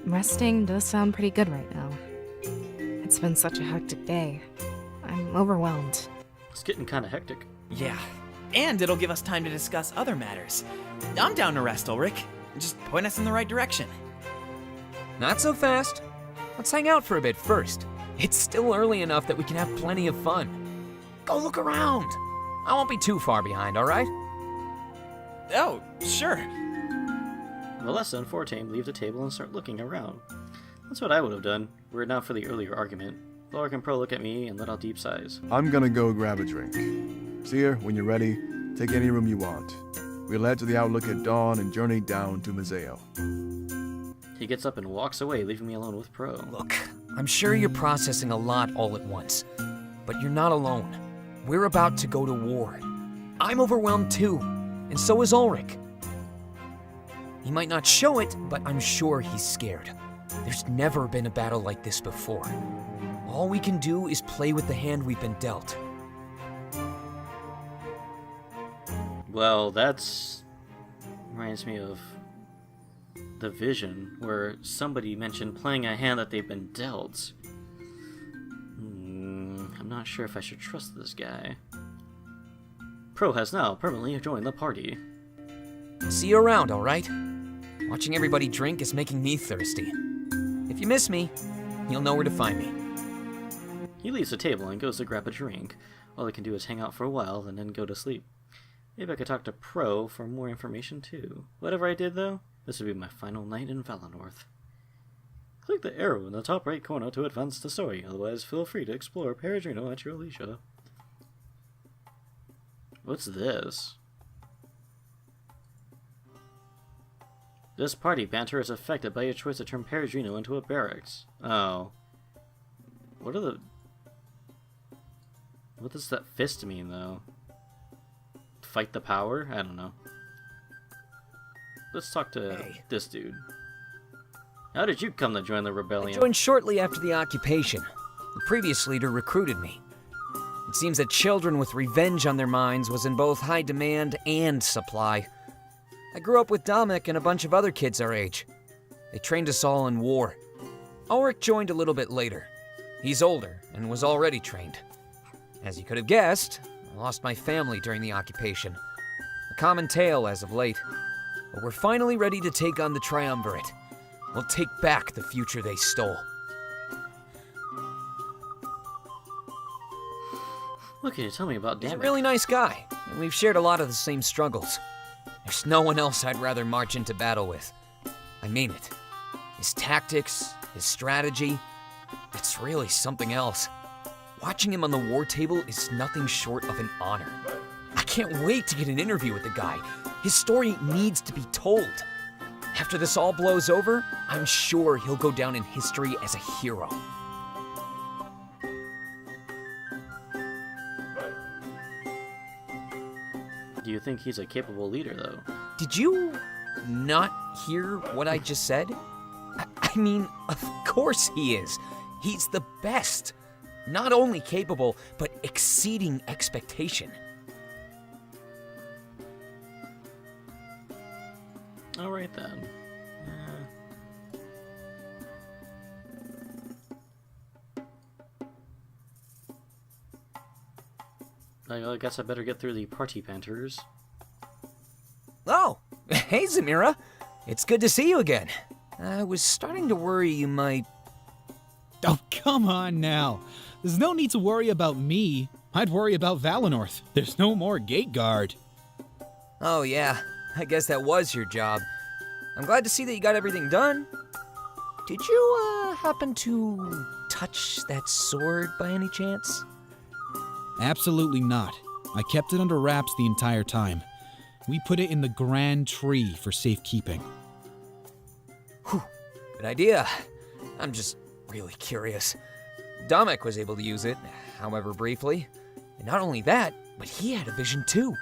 Resting does sound pretty good right now. It's been such a hectic day. I'm overwhelmed. It's getting kind of hectic. Yeah, and it'll give us time to discuss other matters. I'm down to rest, Ulric. Just point us in the right direction. Not so fast. Let's hang out for a bit first. It's still early enough that we can have plenty of fun. Go look around. I won't be too far behind, all right? Oh, sure. Valessa and Fortaime leave the table and start looking around. That's what I would have done, were it not for the earlier argument. Ulric and Pro look at me and let out deep sighs. I'm gonna go grab a drink. Seer, when you're ready, take any room you want. We'll head to the Outlook at dawn and journey down to Mazeo. He gets up and walks away, leaving me alone with Pro. Look, I'm sure you're processing a lot all at once, but you're not alone. We're about to go to war. I'm overwhelmed too, and so is Ulric. He might not show it, but I'm sure he's scared. There's never been a battle like this before. All we can do is play with the hand we've been dealt. Well, that's reminds me of the vision where somebody mentioned playing a hand that they've been dealt. I'm not sure if I should trust this guy. Pro has now permanently joined the party. See you around, all right? Watching everybody drink is making me thirsty. If you miss me, you'll know where to find me. He leaves the table and goes to grab a drink. All I can do is hang out for a while and then go to sleep. Maybe I could talk to Pro for more information too. Whatever I did though, this would be my final night in Valinorth. Click the arrow in the top right corner to advance the story, otherwise feel free to explore Peregrino at your leisure. What's this? This party banter is affected by your choice to turn Peregrino into a barracks. Oh. What does that fist mean, though? Fight the power? I don't know. Let's talk to this dude. How did you come to join the rebellion? I joined shortly after the occupation. The previous leader recruited me. It seems that children with revenge on their minds was in both high demand and supply. I grew up with Dominic and a bunch of other kids our age. They trained us all in war. Ulric joined a little bit later. He's older and was already trained. As you could have guessed, I lost my family during the occupation. A common tale as of late. But we're finally ready to take on the Triumvirate. We'll take back the future they stole. What can you tell me about Dominic? He's a really nice guy, and we've shared a lot of the same struggles. There's no one else I'd rather march into battle with. I mean it. His tactics, his strategy, it's really something else. Watching him on the war table is nothing short of an honor. I can't wait to get an interview with the guy. His story needs to be told. After this all blows over, I'm sure he'll go down in history as a hero. Do you think he's a capable leader, though? Did you not hear what I just said? I mean, of course he is. He's the best. Not only capable, but exceeding expectation. Alright then. I guess I better get through the party banters. Oh, hey Zamira. It's good to see you again. I was starting to worry you might... Oh, come on now. There's no need to worry about me. I'd worry about Valinorth. There's no more gate guard. Oh yeah, I guess that was your job. I'm glad to see that you got everything done. Did you, happen to touch that sword by any chance? Absolutely not. I kept it under wraps the entire time. We put it in the Grand Tree for safekeeping. Whew, good idea. I'm just really curious. Dominic was able to use it, however briefly. And not only that, but he had a vision too.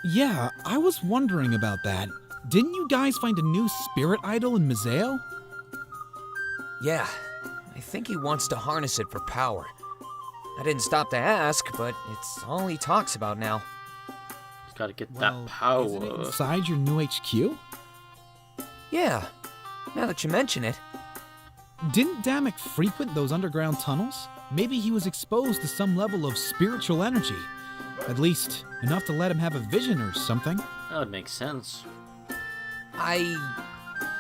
Yeah, I was wondering about that. Didn't you guys find a new spirit idol in Mazeo? Yeah, I think he wants to harness it for power. I didn't stop to ask, but it's all he talks about now. He's gotta get that power. Isn't it inside your new HQ? Yeah, now that you mention it. Didn't Damek frequent those underground tunnels? Maybe he was exposed to some level of spiritual energy. At least, enough to let him have a vision or something. That would make sense. I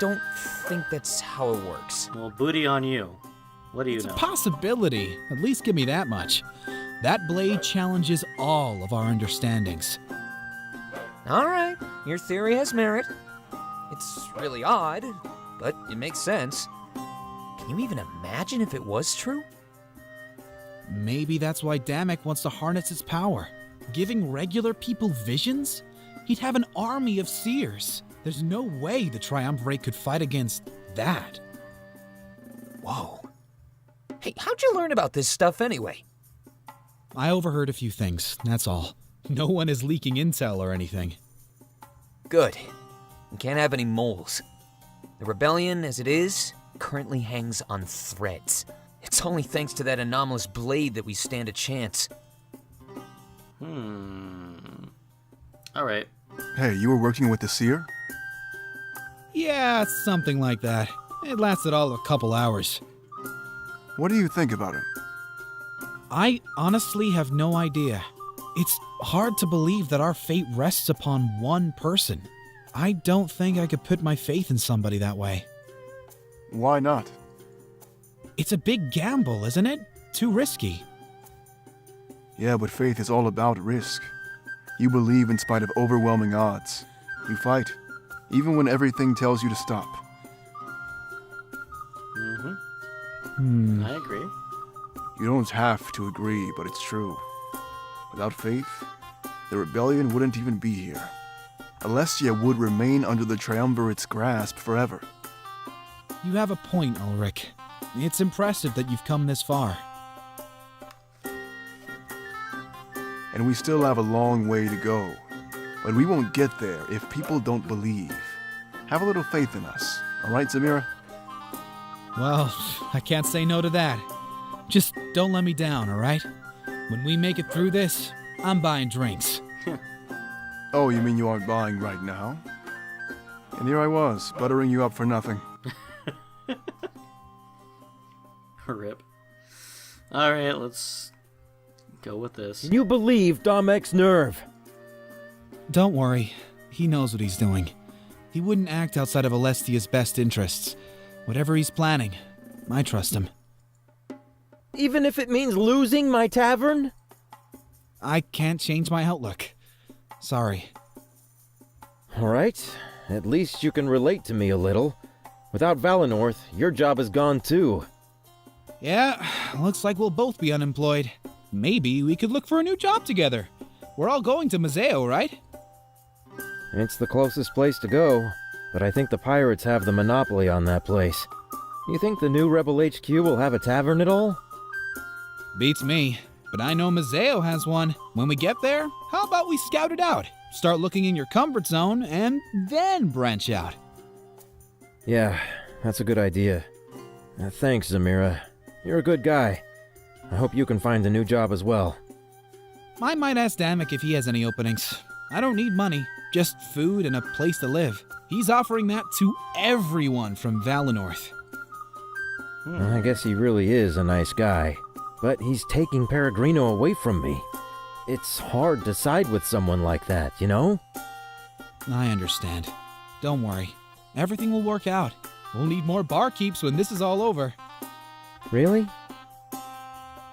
don't think that's how it works. Well, booty on you. What do you It's know? a possibility. At least give me that much. That blade challenges all of our understandings. All right, your theory has merit. It's really odd, but it makes sense. Can you even imagine if it was true? Maybe that's why Damek wants to harness its power. Giving regular people visions? He'd have an army of seers. There's no way the Triumvirate could fight against that. Whoa. Hey, how'd you learn about this stuff anyway? I overheard a few things, that's all. No one is leaking intel or anything. Good. We can't have any moles. The rebellion, as it is, currently hangs on threads. It's only thanks to that anomalous blade that we stand a chance. Alright. Hey, you were working with the Seer? Yeah, something like that. It lasted all of a couple hours. What do you think about him? I honestly have no idea. It's hard to believe that our fate rests upon one person. I don't think I could put my faith in somebody that way. Why not? It's a big gamble, isn't it? too risky. Yeah, but faith is all about risk. You believe in spite of overwhelming odds. You fight, even when everything tells you to stop. I agree. You don't have to agree, but it's true. Without faith, the rebellion wouldn't even be here. Alessia would remain under the Triumvirate's grasp forever. You have a point, Ulric. It's impressive that you've come this far. And we still have a long way to go. But we won't get there if people don't believe. Have a little faith in us, alright, Zamira? Well, I can't say no to that. Just don't let me down, alright? When we make it through this, I'm buying drinks. Oh, you mean you aren't buying right now? And here I was, buttering you up for nothing. Rip. Alright, let's go with this. Can you believe Domek's nerve? Don't worry. He knows what he's doing. He wouldn't act outside of Alestia's best interests. Whatever he's planning, I trust him. Even if it means losing my tavern? I can't change my outlook. Sorry. Alright, at least you can relate to me a little. Without Valinorth, your job is gone too. Yeah, looks like we'll both be unemployed. Maybe we could look for a new job together. We're all going to Museo, right? It's the closest place to go, but I think the pirates have the monopoly on that place. You think the new Rebel HQ will have a tavern at all? Beats me, but I know Museo has one. When we get there, how about we scout it out? Start looking in your comfort zone, and then branch out. Yeah, that's a good idea. Thanks, Zamira. You're a good guy. I hope you can find a new job as well. I might ask Damek if he has any openings. I don't need money, just food and a place to live. He's offering that to everyone from Valinorth. I guess he really is a nice guy, but he's taking Peregrino away from me. It's hard to side with someone like that, you know? I understand. Don't worry. Everything will work out. We'll need more barkeeps when this is all over. Really?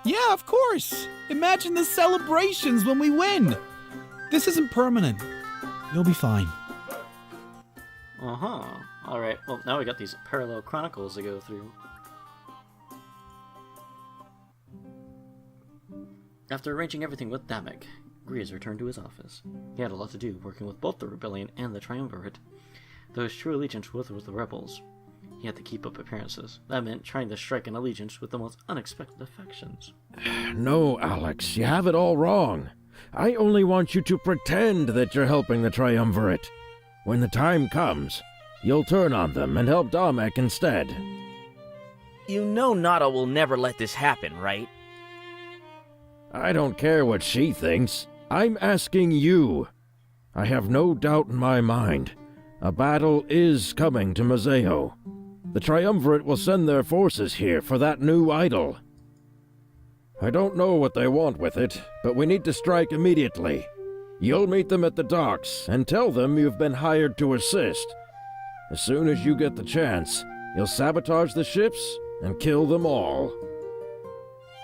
Yeah, of course! Imagine the celebrations when we win! This isn't permanent. You'll be fine. Uh-huh. Alright, well, now we got these parallel chronicles to go through. After arranging everything with Damek, Greaves returned to his office. He had a lot to do, working with both the Rebellion and the Triumvirate. Though his true allegiance was with the rebels, he had to keep up appearances. That meant trying to strike an allegiance with the most unexpected affections. No, Alex, you have it all wrong. I only want you to pretend that you're helping the Triumvirate. When the time comes, you'll turn on them and help Damek instead. You know Nada will never let this happen, right? I don't care what she thinks. I'm asking you. I have no doubt in my mind. A battle is coming to Museo. The Triumvirate will send their forces here for that new idol. I don't know what they want with it, but we need to strike immediately. You'll meet them at the docks and tell them you've been hired to assist. As soon as you get the chance, you'll sabotage the ships and kill them all.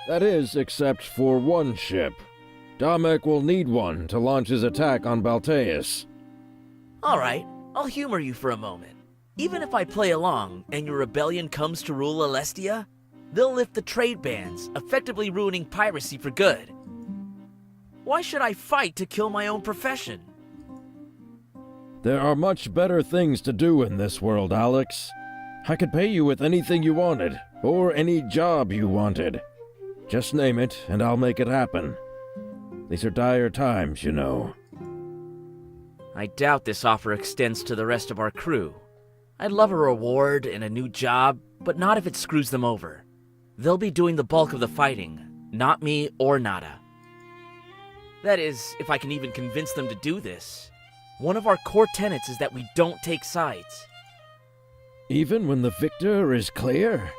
That is, except for one ship. Damek will need one to launch his attack on Balteus. Alright, I'll humor you for a moment. Even if I play along and your rebellion comes to rule Alestia, they'll lift the trade bans, effectively ruining piracy for good. Why should I fight to kill my own profession? There are much better things to do in this world, Alex. I could pay you with anything you wanted, or any job you wanted. Just name it, and I'll make it happen. These are dire times, you know. I doubt this offer extends to the rest of our crew. I'd love a reward and a new job, but not if it screws them over. They'll be doing the bulk of the fighting, not me or Nada. That is, if I can even convince them to do this. One of our core tenets is that we don't take sides. Even when the victor is clear?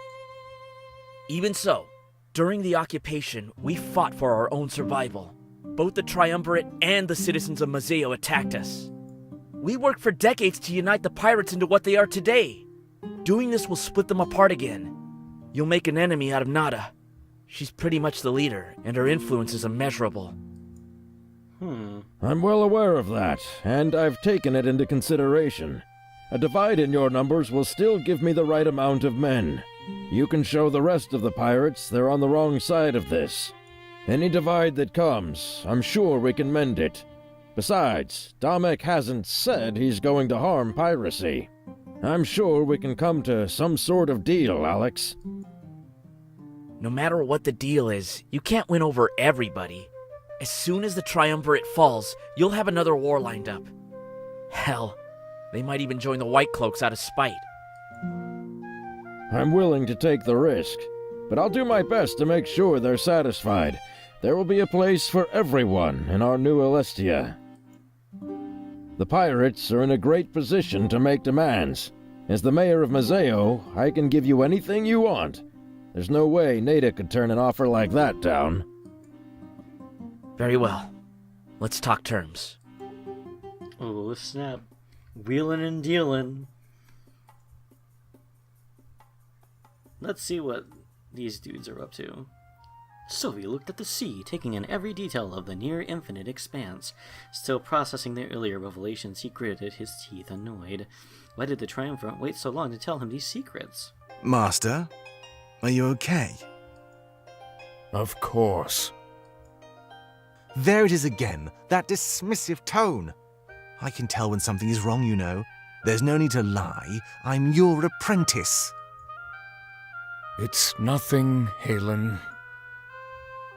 Even so, during the occupation, we fought for our own survival. Both the Triumvirate and the citizens of Museo attacked us. We worked for decades to unite the pirates into what they are today. Doing this will split them apart again. You'll make an enemy out of Nada. She's pretty much the leader, and her influence is immeasurable. I'm well aware of that, and I've taken it into consideration. A divide in your numbers will still give me the right amount of men. You can show the rest of the pirates they're on the wrong side of this. Any divide that comes, I'm sure we can mend it. Besides, Damek hasn't said he's going to harm piracy. I'm sure we can come to some sort of deal, Alex. No matter what the deal is, you can't win over everybody. As soon as the Triumvirate falls, you'll have another war lined up. Hell, they might even join the White Cloaks out of spite. I'm willing to take the risk, but I'll do my best to make sure they're satisfied. There will be a place for everyone in our new Alestia. The pirates are in a great position to make demands. As the mayor of Mazeo, I can give you anything you want. There's no way Nada could turn an offer like that down. Very well. Let's talk terms. Oh, snap. Wheeling and dealing. Let's see what these dudes are up to. Sylvie looked at the sea, taking in every detail of the near-infinite expanse. Still processing the earlier revelations, he gritted his teeth, annoyed. Why did the Triumvirate wait so long to tell him these secrets? Master, are you okay? Of course. There it is again, that dismissive tone. I can tell when something is wrong, you know. There's no need to lie. I'm your apprentice. It's nothing, Halen.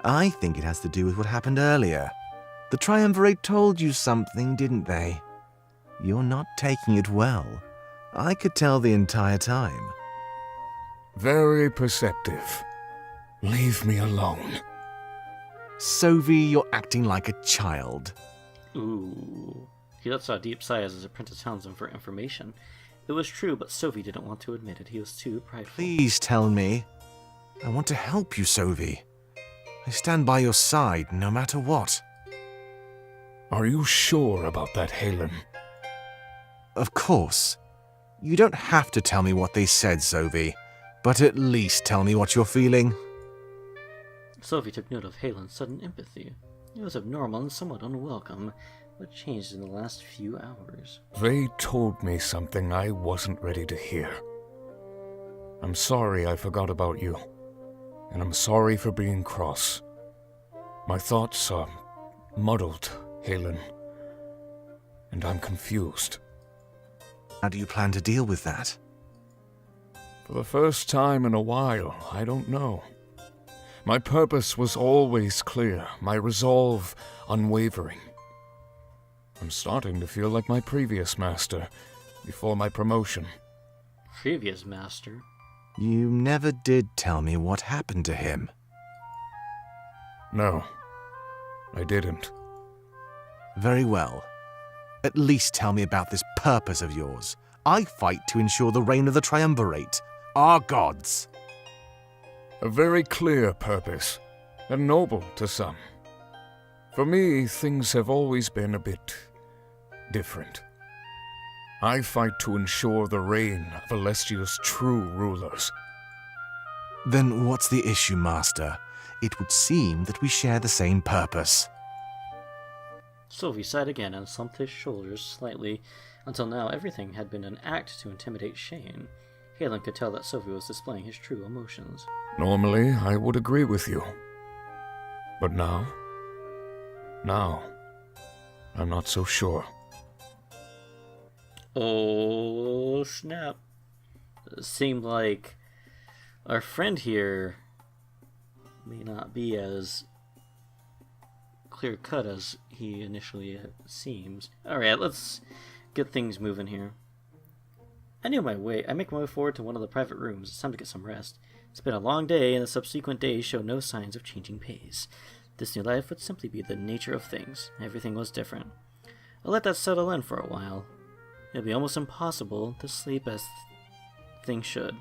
I think it has to do with what happened earlier. The Triumvirate told you something, didn't they? You're not taking it well. I could tell the entire time. Very perceptive. Leave me alone. Sophie, you're acting like a child. Ooh. He let out a deep sigh as his apprentice hounds him for information. It was true, but Sophie didn't want to admit it. He was too prideful. Please tell me. I want to help you, Sophie. I stand by your side, no matter what. Are you sure about that, Halen? Of course. You don't have to tell me what they said, Sophie, but at least tell me what you're feeling. Sophie took note of Halen's sudden empathy. It was abnormal and somewhat unwelcome. What changed in the last few hours? They told me something I wasn't ready to hear. I'm sorry I forgot about you, and I'm sorry for being cross. My thoughts are muddled, Halen, and I'm confused. How do you plan to deal with that? For the first time in a while, I don't know. My purpose was always clear, my resolve unwavering. I'm starting to feel like my previous master, before my promotion. Previous master? You never did tell me what happened to him. No, I didn't. Very well. At least tell me about this purpose of yours. I fight to ensure the reign of the Triumvirate, our gods. A very clear purpose, and noble to some. For me, things have always been a bit different. I fight to ensure the reign of Alestia's true rulers. Then what's the issue, Master? It would seem that we share the same purpose. Sophie sighed again and slumped his shoulders slightly. Until now, everything had been an act to intimidate Shane. Halen could tell that Sophie was displaying his true emotions. Normally, I would agree with you. But now, I'm not so sure. Oh, snap. It seemed like our friend here may not be as clear-cut as he initially seems. Alright, let's get things moving here. I make my way forward to one of the private rooms. It's time to get some rest. It's been a long day, and the subsequent days show no signs of changing pace. This new life would simply be the nature of things. Everything was different. I'll let that settle in for a while. It'll be almost impossible to sleep as things should.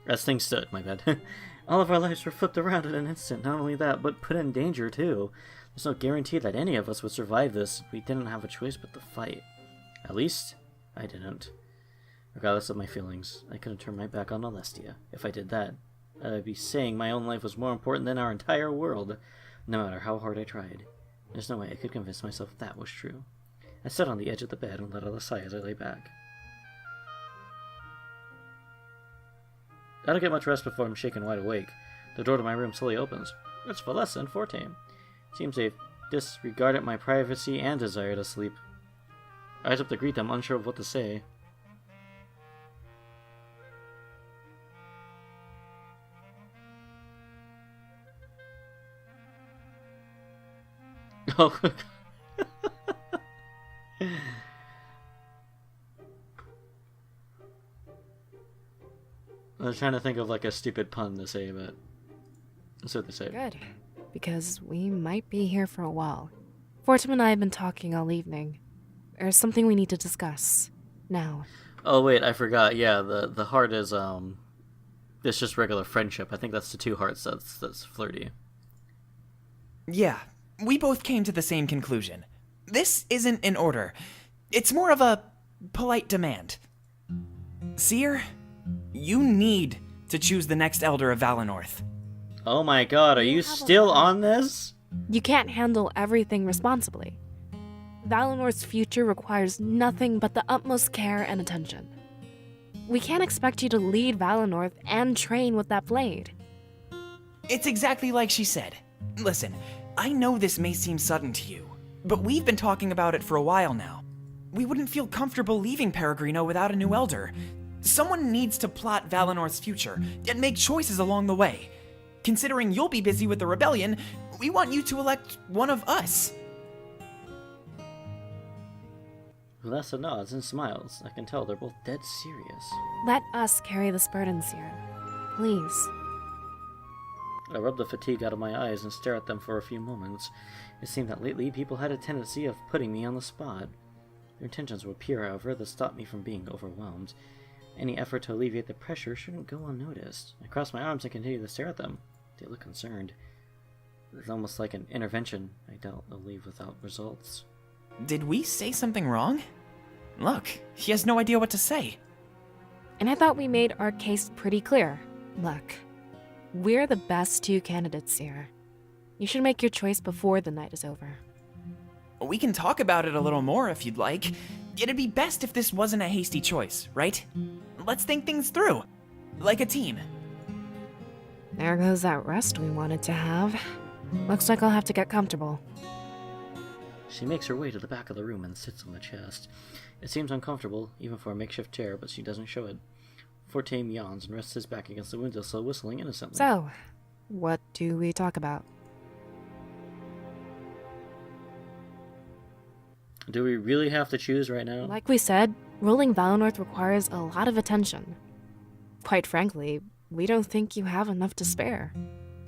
As things stood, my bad. All of our lives were flipped around in an instant. Not only that, but put in danger, too. There's no guarantee that any of us would survive this. We didn't have a choice but to fight. At least, I didn't. Regardless of my feelings, I couldn't turn my back on Alestia. If I did that, I'd be saying my own life was more important than our entire world, no matter how hard I tried. There's no way I could convince myself that was true. I sat on the edge of the bed and let out a sigh as I lay back. I don't get much rest before I'm shaken wide awake. The door to my room slowly opens. It's Valessa and Fortaime. Seems they've disregarded my privacy and desire to sleep. I rise up to greet them, unsure of what to say. Oh. I was trying to think of like a stupid pun to say, but that's what they say. Good, because we might be here for a while. Fortaime and I have been talking all evening. There's something we need to discuss now. Oh wait, I forgot. Yeah, the heart is it's just regular friendship. I think that's the two hearts that's flirty. Yeah, we both came to the same conclusion. This isn't an order. It's more of a polite demand. Seer, you need to choose the next Elder of Valinorth. Oh my god, are you still on this? You can't handle everything responsibly. Valinorth's future requires nothing but the utmost care and attention. We can't expect you to lead Valinorth and train with that blade. It's exactly like she said. Listen, I know this may seem sudden to you, but we've been talking about it for a while now. We wouldn't feel comfortable leaving Peregrino without a new elder. Someone needs to plot Valinorth's future and make choices along the way. Considering you'll be busy with the rebellion, we want you to elect one of us. Valessa nods and smiles. I can tell they're both dead serious. Let us carry this burden, Seer. Please. I rub the fatigue out of my eyes and stare at them for a few moments. It seemed that lately people had a tendency of putting me on the spot. Their intentions were pure, however, that stopped me from being overwhelmed. Any effort to alleviate the pressure shouldn't go unnoticed. I cross my arms and continue to stare at them. They look concerned. It's almost like an intervention. I doubt they'll leave without results. Did we say something wrong? Look, he has no idea what to say. And I thought we made our case pretty clear. Look, we're the best two candidates here. You should make your choice before the night is over. We can talk about it a little more if you'd like. It'd be best if this wasn't a hasty choice, right? Let's think things through, like a team. There goes that rest we wanted to have. Looks like I'll have to get comfortable. She makes her way to the back of the room and sits on the chest. It seems uncomfortable, even for a makeshift chair, but she doesn't show it. Fortaime yawns and rests his back against the windowsill, whistling innocently. So, what do we talk about? Do we really have to choose right now? Like we said, ruling Valinorth requires a lot of attention. Quite frankly, we don't think you have enough to spare.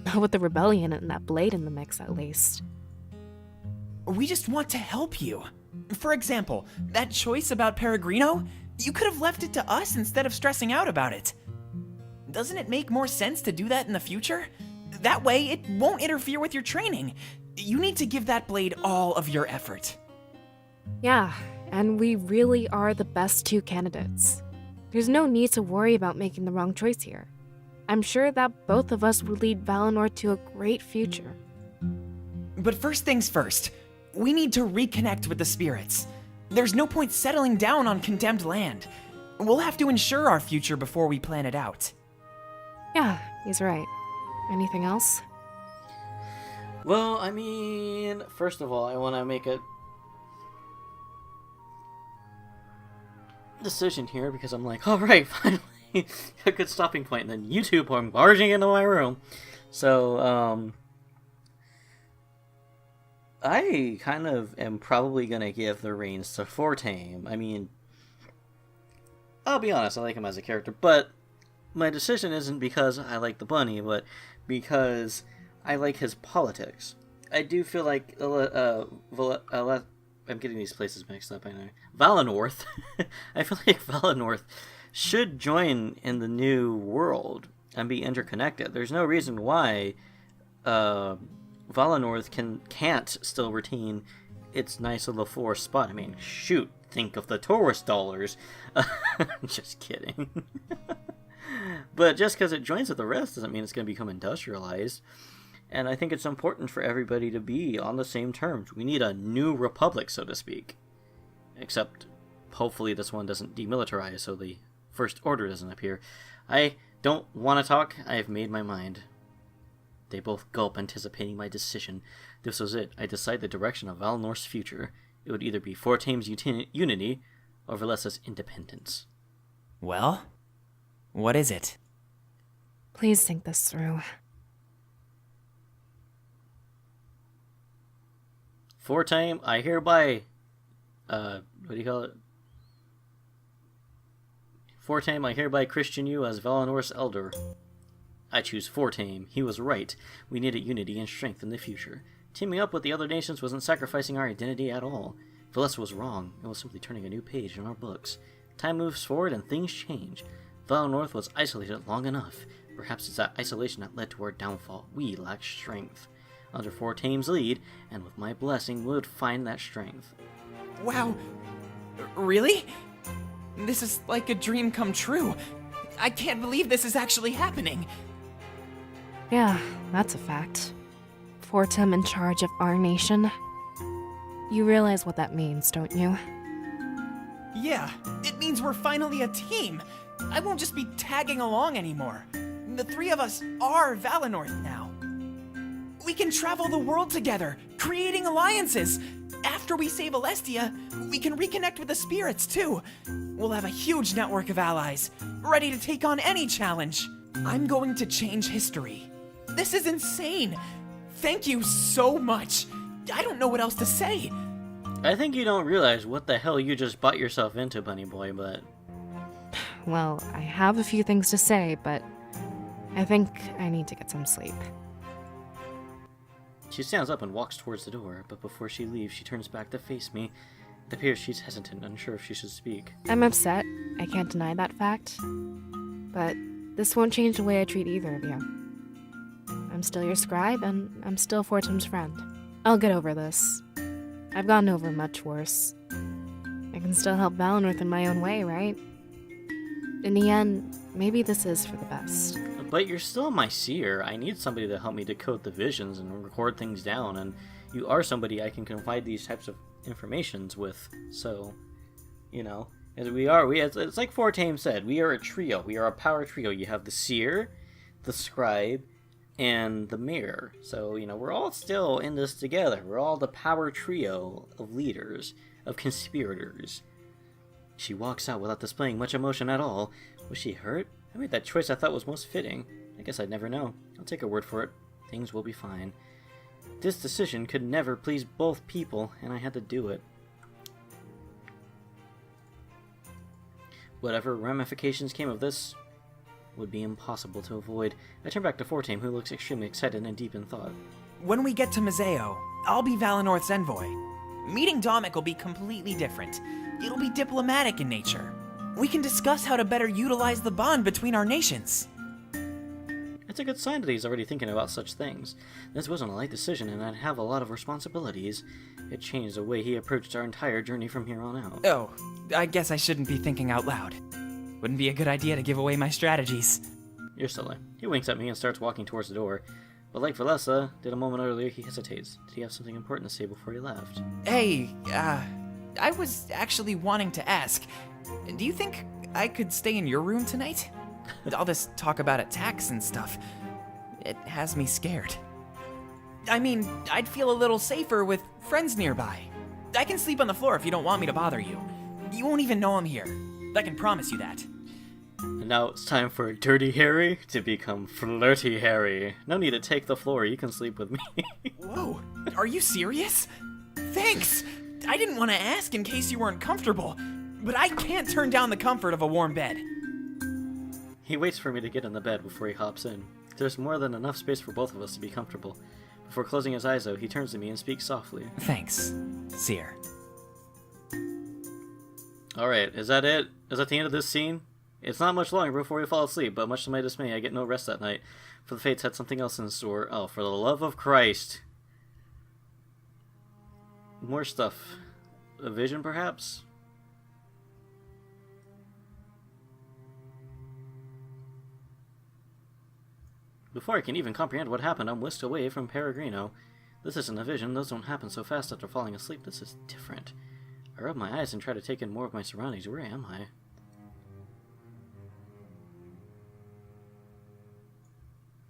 Not with the rebellion and that blade in the mix, at least. We just want to help you. For example, that choice about Peregrino, you could have left it to us instead of stressing out about it. Doesn't it make more sense to do that in the future? That way, it won't interfere with your training. You need to give that blade all of your effort. Yeah, and we really are the best two candidates. There's no need to worry about making the wrong choice here. I'm sure that both of us would lead Valinorth to a great future. But first things first, we need to reconnect with the spirits. There's no point settling down on condemned land. We'll have to ensure our future before we plan it out. Yeah, he's right. Anything else? Well, I mean, first of all, I want to make a decision here because I'm like, all right, finally, a good stopping point. And then you two are barging into my room. So, I kind of am probably going to give the reins to Fortaime. I mean, I'll be honest, I like him as a character, but my decision isn't because I like the bunny, but because I like his politics. I do feel like I'm getting these places mixed up, I know. Valinorth. I feel like Valinorth should join in the new world and be interconnected. There's no reason why Valinorth can't still retain its nice little forest spot. I mean, shoot, think of the tourist dollars. Just kidding. But just because it joins with the rest doesn't mean it's going to become industrialized. And I think it's important for everybody to be on the same terms. We need a new republic, so to speak. Except, hopefully this one doesn't demilitarize, so the First Order doesn't appear. I don't want to talk. I have made my mind. They both gulp, anticipating my decision. This was it. I decide the direction of Valinorth's future. It would either be Fortaime's unity or Valessa's independence. Well, what is it? Please think this through. Fortaime, I hereby... what do you call it? Fortaime, I hereby Christian you as Valinorth's elder. I choose Fortaime. He was right. We needed unity and strength in the future. Teaming up with the other nations wasn't sacrificing our identity at all. Valessa was wrong. It was simply turning a new page in our books. Time moves forward and things change. Valinorth was isolated long enough. Perhaps it's that isolation that led to our downfall. We lacked strength. Under Fortaime's lead, and with my blessing, we would find that strength. Wow. Really? This is like a dream come true. I can't believe this is actually happening. Yeah, that's a fact. Fortaime in charge of our nation. You realize what that means, don't you? Yeah, it means we're finally a team. I won't just be tagging along anymore. The three of us are Valinorth now. We can travel the world together, creating alliances. After we save Alestia, we can reconnect with the spirits too. We'll have a huge network of allies, ready to take on any challenge. I'm going to change history. This is insane. Thank you so much. I don't know what else to say. I think you don't realize what the hell you just bought yourself into, Bunny Boy, but... Well, I have a few things to say, but I think I need to get some sleep. She stands up and walks towards the door, but before she leaves, she turns back to face me. It appears she's hesitant, unsure if she should speak. I'm upset. I can't deny that fact. But this won't change the way I treat either of you. I'm still your scribe, and I'm still Fortaime's friend. I'll get over this. I've gotten over much worse. I can still help Valinorth in my own way, right? In the end, maybe this is for the best. But you're still my seer. I need somebody to help me decode the visions and record things down, and you are somebody I can confide these types of informations with. So, you know, as it's like Fortaime said, we are a trio. We are a power trio. You have the seer, the scribe, and the mirror. So, you know, we're all still in this together. We're all the power trio of leaders, of conspirators. She walks out without displaying much emotion at all. Was she hurt? I made that choice I thought was most fitting. I guess I'd never know. I'll take her word for it. Things will be fine. This decision could never please both people, and I had to do it. Whatever ramifications came of this would be impossible to avoid. I turn back to Fortaime, who looks extremely excited and deep in thought. When we get to Mazeo, I'll be Valinorth's envoy. Meeting Domik will be completely different. It'll be diplomatic in nature. We can discuss how to better utilize the bond between our nations. It's a good sign that he's already thinking about such things. This wasn't a light decision, and I'd have a lot of responsibilities. It changed the way he approached our entire journey from here on out. Oh, I guess I shouldn't be thinking out loud. Wouldn't be a good idea to give away my strategies. You're silly. He winks at me and starts walking towards the door. But like Valessa did a moment earlier, he hesitates. Did he have something important to say before he left? Hey, I was actually wanting to ask, do you think I could stay in your room tonight? All this talk about attacks and stuff, it has me scared. I mean, I'd feel a little safer with friends nearby. I can sleep on the floor if you don't want me to bother you. You won't even know I'm here. I can promise you that. And now it's time for Dirty Harry to become Flirty Harry. No need to take the floor, you can sleep with me. Whoa, are you serious? Thanks! I didn't want to ask in case you weren't comfortable, but I can't turn down the comfort of a warm bed. He waits for me to get in the bed before he hops in. There's more than enough space for both of us to be comfortable. Before closing his eyes, though, he turns to me and speaks softly. Thanks, Seer. Alright, is that it? Is that the end of this scene? It's not much longer before we fall asleep, but much to my dismay, I get no rest that night, for the Fates had something else in store. Oh, for the love of Christ. More stuff. A vision, perhaps? Before I can even comprehend what happened, I'm whisked away from Peregrino. This isn't a vision. Those don't happen so fast after falling asleep. This is different. I rub my eyes and try to take in more of my surroundings. Where am I?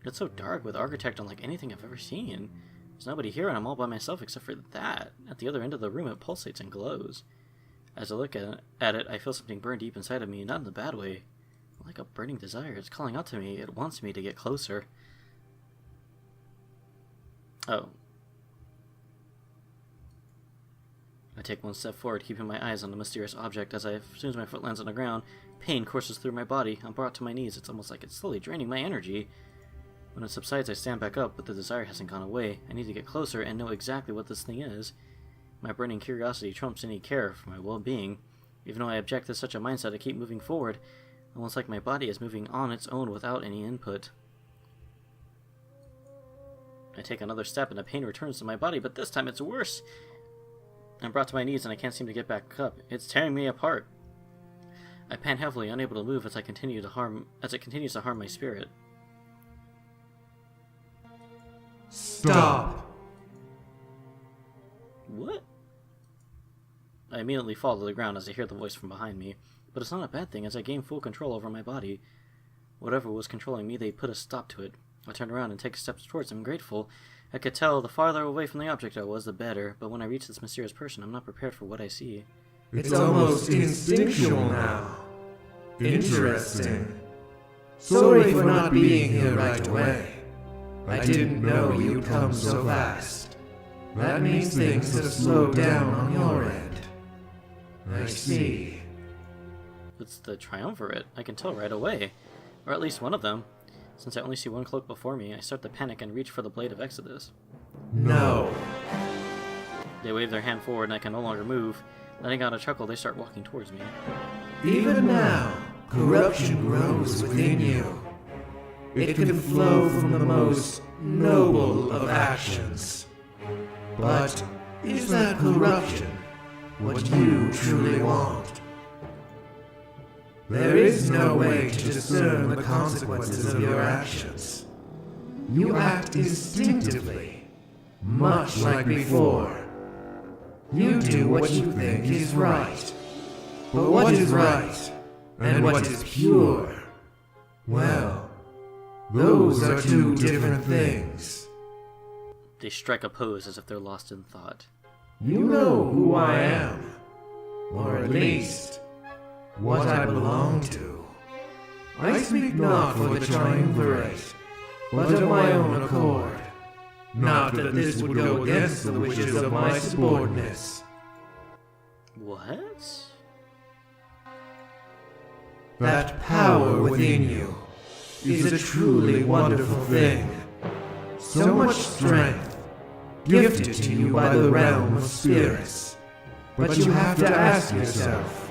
It's so dark with architect unlike anything I've ever seen. There's nobody here and I'm all by myself except for that. At the other end of the room it pulsates and glows. As I look at it, I feel something burn deep inside of me, not in the bad way. Like a burning desire. It's calling out to me. It wants me to get closer. Oh. I take one step forward, keeping my eyes on the mysterious object. As soon as my foot lands on the ground, pain courses through my body. I'm brought to my knees. It's almost like it's slowly draining my energy. When it subsides, I stand back up, but the desire hasn't gone away. I need to get closer and know exactly what this thing is. My burning curiosity trumps any care for my well-being. Even though I object to such a mindset, I keep moving forward, almost like my body is moving on its own without any input. I take another step and the pain returns to my body, but this time it's worse. I'm brought to my knees and I can't seem to get back up. It's tearing me apart. I pant heavily, unable to move as it continues to harm my spirit. Stop! What? I immediately fall to the ground as I hear the voice from behind me, but it's not a bad thing as I gain full control over my body. Whatever was controlling me, they put a stop to it. I turn around and take steps towards them, grateful. I could tell the farther away from the object I was, the better, but when I reach this mysterious person, I'm not prepared for what I see. It's almost instinctual now. Interesting. Sorry for not being here right away. I didn't know you'd come so fast. That means things have slowed down on your end. I see. It's the triumvirate. I can tell right away. Or at least one of them. Since I only see one cloak before me, I start to panic and reach for the Blade of Exodus. No. They wave their hand forward and I can no longer move. Letting out a chuckle, they start walking towards me. Even now, corruption grows within you. It can flow from the most noble of actions. But is that corruption what you truly want? There is no way to discern the consequences of your actions. You act instinctively, much like before. You do what you think is right. But what is right, and what is pure? Well, those are two different things. They strike a pose as if they're lost in thought. You know who I am, or at least what I belong to. I speak not for the triumvirate, but of my own accord. Not that this would go against the wishes of my subordinates. What? That power within you is a truly wonderful thing. So much strength, gifted to you by the realm of spirits. But you have to ask yourself,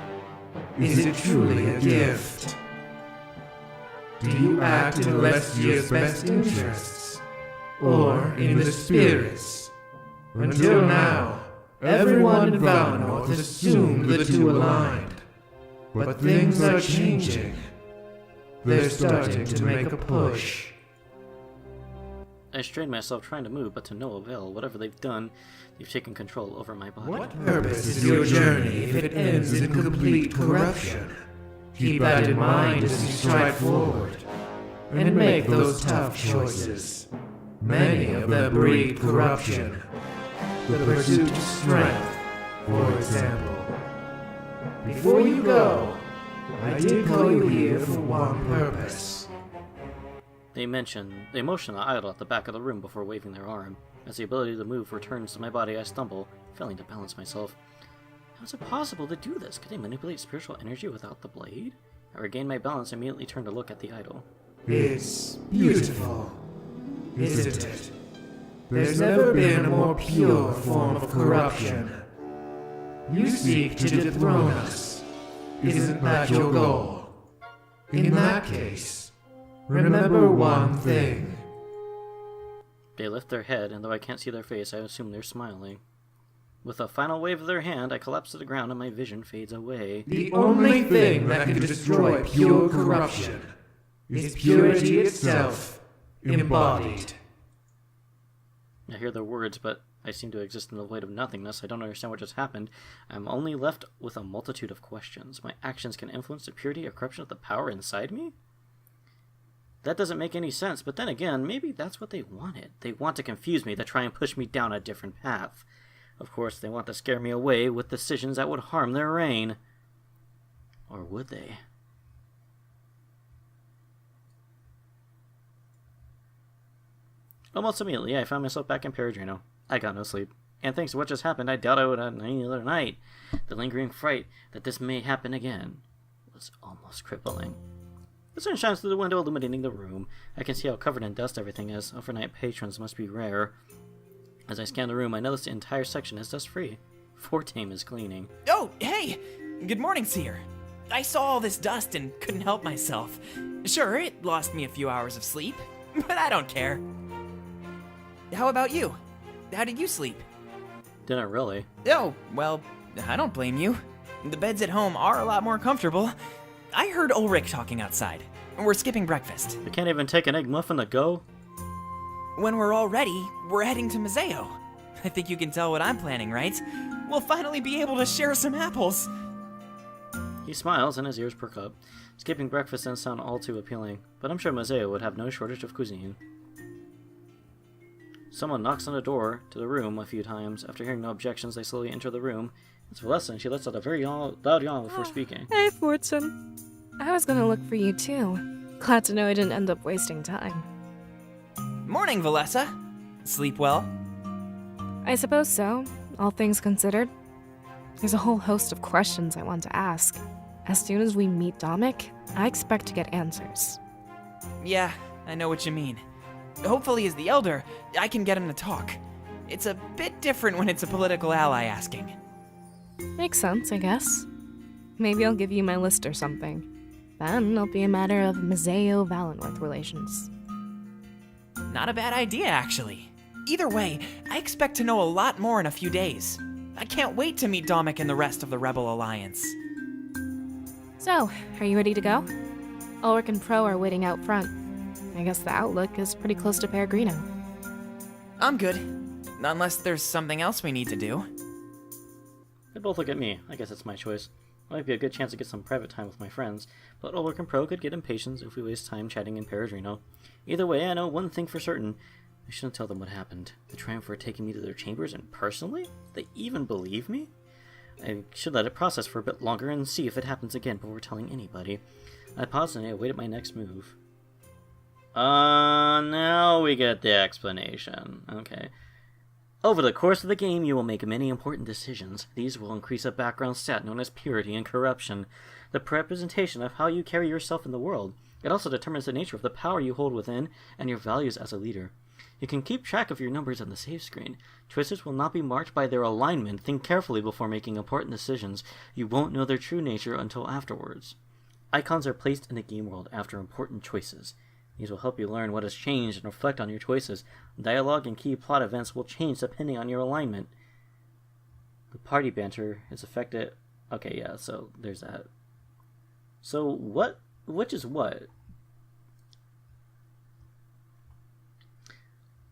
is it truly a gift? Do you act in Lestia's best interests, or in the spirits? Until now, everyone in Valinorth assumed the two aligned. But things are changing. They're starting to make a push. I strain myself trying to move, but to no avail. Whatever they've done, they've taken control over my body. What purpose is your journey if it ends in complete corruption? Keep that in mind as you stride forward, and make those tough choices. Many of them breed corruption. The pursuit of strength, for example. Before you go, I did call you here for one purpose. They motion the idol at the back of the room before waving their arm. As the ability to move returns to my body, I stumble, failing to balance myself. How is it possible to do this? Could they manipulate spiritual energy without the blade? I regain my balance and immediately turn to look at the idol. It's beautiful, isn't it? There's never been a more pure form of corruption. You seek to dethrone us. Isn't that your goal? In that case, remember one thing. They lift their head, and though I can't see their face, I assume they're smiling. With a final wave of their hand, I collapse to the ground and my vision fades away. The only thing that can destroy pure corruption is purity itself embodied. I hear their words, but I seem to exist in the void of nothingness. I don't understand what just happened. I'm only left with a multitude of questions. My actions can influence the purity or corruption of the power inside me? That doesn't make any sense, but then again, maybe that's what they wanted. They want to confuse me, to try and push me down a different path. Of course, they want to scare me away with decisions that would harm their reign. Or would they? Almost immediately, I found myself back in Peregrino. I got no sleep. And thanks to what just happened, I doubt I would have any other night. The lingering fright that this may happen again was almost crippling. The sun shines through the window, illuminating the room. I can see how covered in dust everything is. Overnight patrons must be rare. As I scan the room, I notice the entire section is dust-free. Fortaime is cleaning. Oh, hey! Good morning, Seer. I saw all this dust and couldn't help myself. Sure, it lost me a few hours of sleep, but I don't care. How about you? How did you sleep? Didn't really. Oh, well, I don't blame you. The beds at home are a lot more comfortable. I heard Ulric talking outside. We're skipping breakfast. We can't even take an egg muffin to go? When we're all ready, we're heading to Museo. I think you can tell what I'm planning, right? We'll finally be able to share some apples. He smiles and his ears perk up. Skipping breakfast doesn't sound all too appealing, but I'm sure Museo would have no shortage of cuisine. Someone knocks on the door to the room a few times. After hearing no objections, they slowly enter the room. It's Valessa, and she lets out a very loud yawn before speaking. Hey, Fortune. I was gonna look for you too. Glad to know I didn't end up wasting time. Morning, Valessa. Sleep well? I suppose so, all things considered. There's a whole host of questions I want to ask. As soon as we meet Domik, I expect to get answers. Yeah, I know what you mean. Hopefully, as the Elder, I can get him to talk. It's a bit different when it's a political ally asking. Makes sense, I guess. Maybe I'll give you my list or something. Then it'll be a matter of Seer of Valinorth relations. Not a bad idea, actually. Either way, I expect to know a lot more in a few days. I can't wait to meet Domik and the rest of the Rebel Alliance. So, are you ready to go? Ulric and Pro are waiting out front. I guess the outlook is pretty close to Peregrino. I'm good. Unless there's something else we need to do. They both look at me. I guess it's my choice. It might be a good chance to get some private time with my friends, but Ulric and Pro could get impatient if we waste time chatting in Peregrino. Either way, I know one thing for certain. I shouldn't tell them what happened. The triumph for taking me to their chambers and personally? They even believe me? I should let it process for a bit longer and see if it happens again before telling anybody. I paused and I awaited my next move. Now we get the explanation. Okay. Over the course of the game, you will make many important decisions. These will increase a background stat known as purity and corruption, the representation of how you carry yourself in the world. It also determines the nature of the power you hold within and your values as a leader. You can keep track of your numbers on the save screen. Choices will not be marked by their alignment. Think carefully before making important decisions. You won't know their true nature until afterwards. Icons are placed in the game world after important choices. These will help you learn what has changed and reflect on your choices. Dialogue and key plot events will change depending on your alignment. The party banter is affected. Okay, yeah, so there's that. So which is what?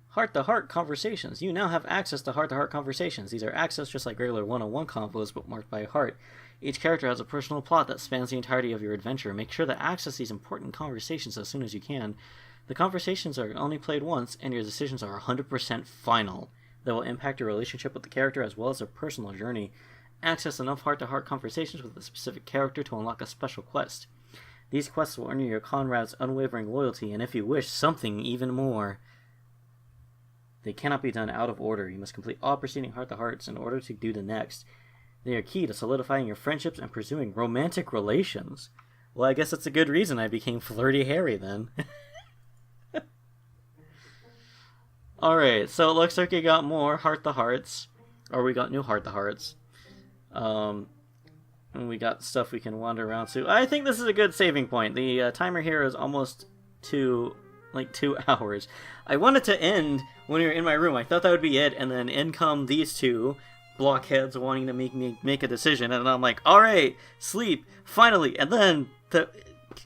Heart-to-heart conversations. You now have access to heart-to-heart conversations. These are access just like regular one-on-one convos, but marked by heart. Each character has a personal plot that spans the entirety of your adventure. Make sure to access these important conversations as soon as you can. The conversations are only played once, and your decisions are 100% final. They will impact your relationship with the character as well as their personal journey. Access enough heart-to-heart conversations with a specific character to unlock a special quest. These quests will earn you your comrade's unwavering loyalty, and if you wish, something even more. They cannot be done out of order. You must complete all preceding heart-to-hearts in order to do the next. They are key to solidifying your friendships and pursuing romantic relations. Well, I guess that's a good reason I became Flirty Harry, then. Alright, so it looks like we got more heart-to-hearts. Or we got new heart-to-hearts. And we got stuff we can wander around to. I think this is a good saving point. The timer here is almost 2 hours. I wanted to end when we were in my room. I thought that would be it, and then in come these two blockheads wanting to make me make a decision, and I'm like, alright, sleep, finally, and then the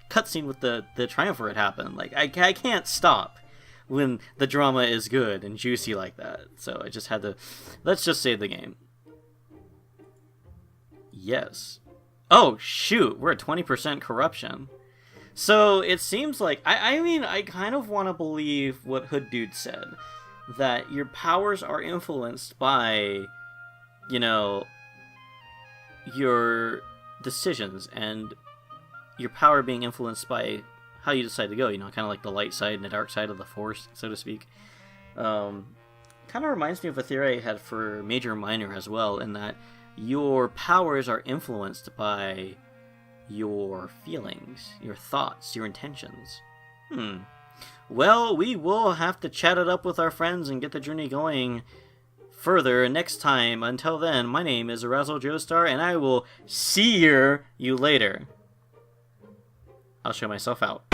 cutscene with the triumvirate happened. Like, I can't stop. when the drama is good and juicy like that. So I just had to... Let's just save the game. Yes. Oh, shoot. We're at 20% corruption. So it seems like... I mean, I kind of want to believe what Hood Dude said. That your powers are influenced by, you know, your decisions, and your power being influenced by how you decide to go, you know, kind of like the light side and the dark side of the Force, so to speak. Kind of reminds me of a theory I had for Major Minor as well, in that your powers are influenced by your feelings, your thoughts, your intentions. Well, we will have to chat it up with our friends and get the journey going further next time. Until then, my name is Arousal Joestar, and I will see you later. I'll show myself out.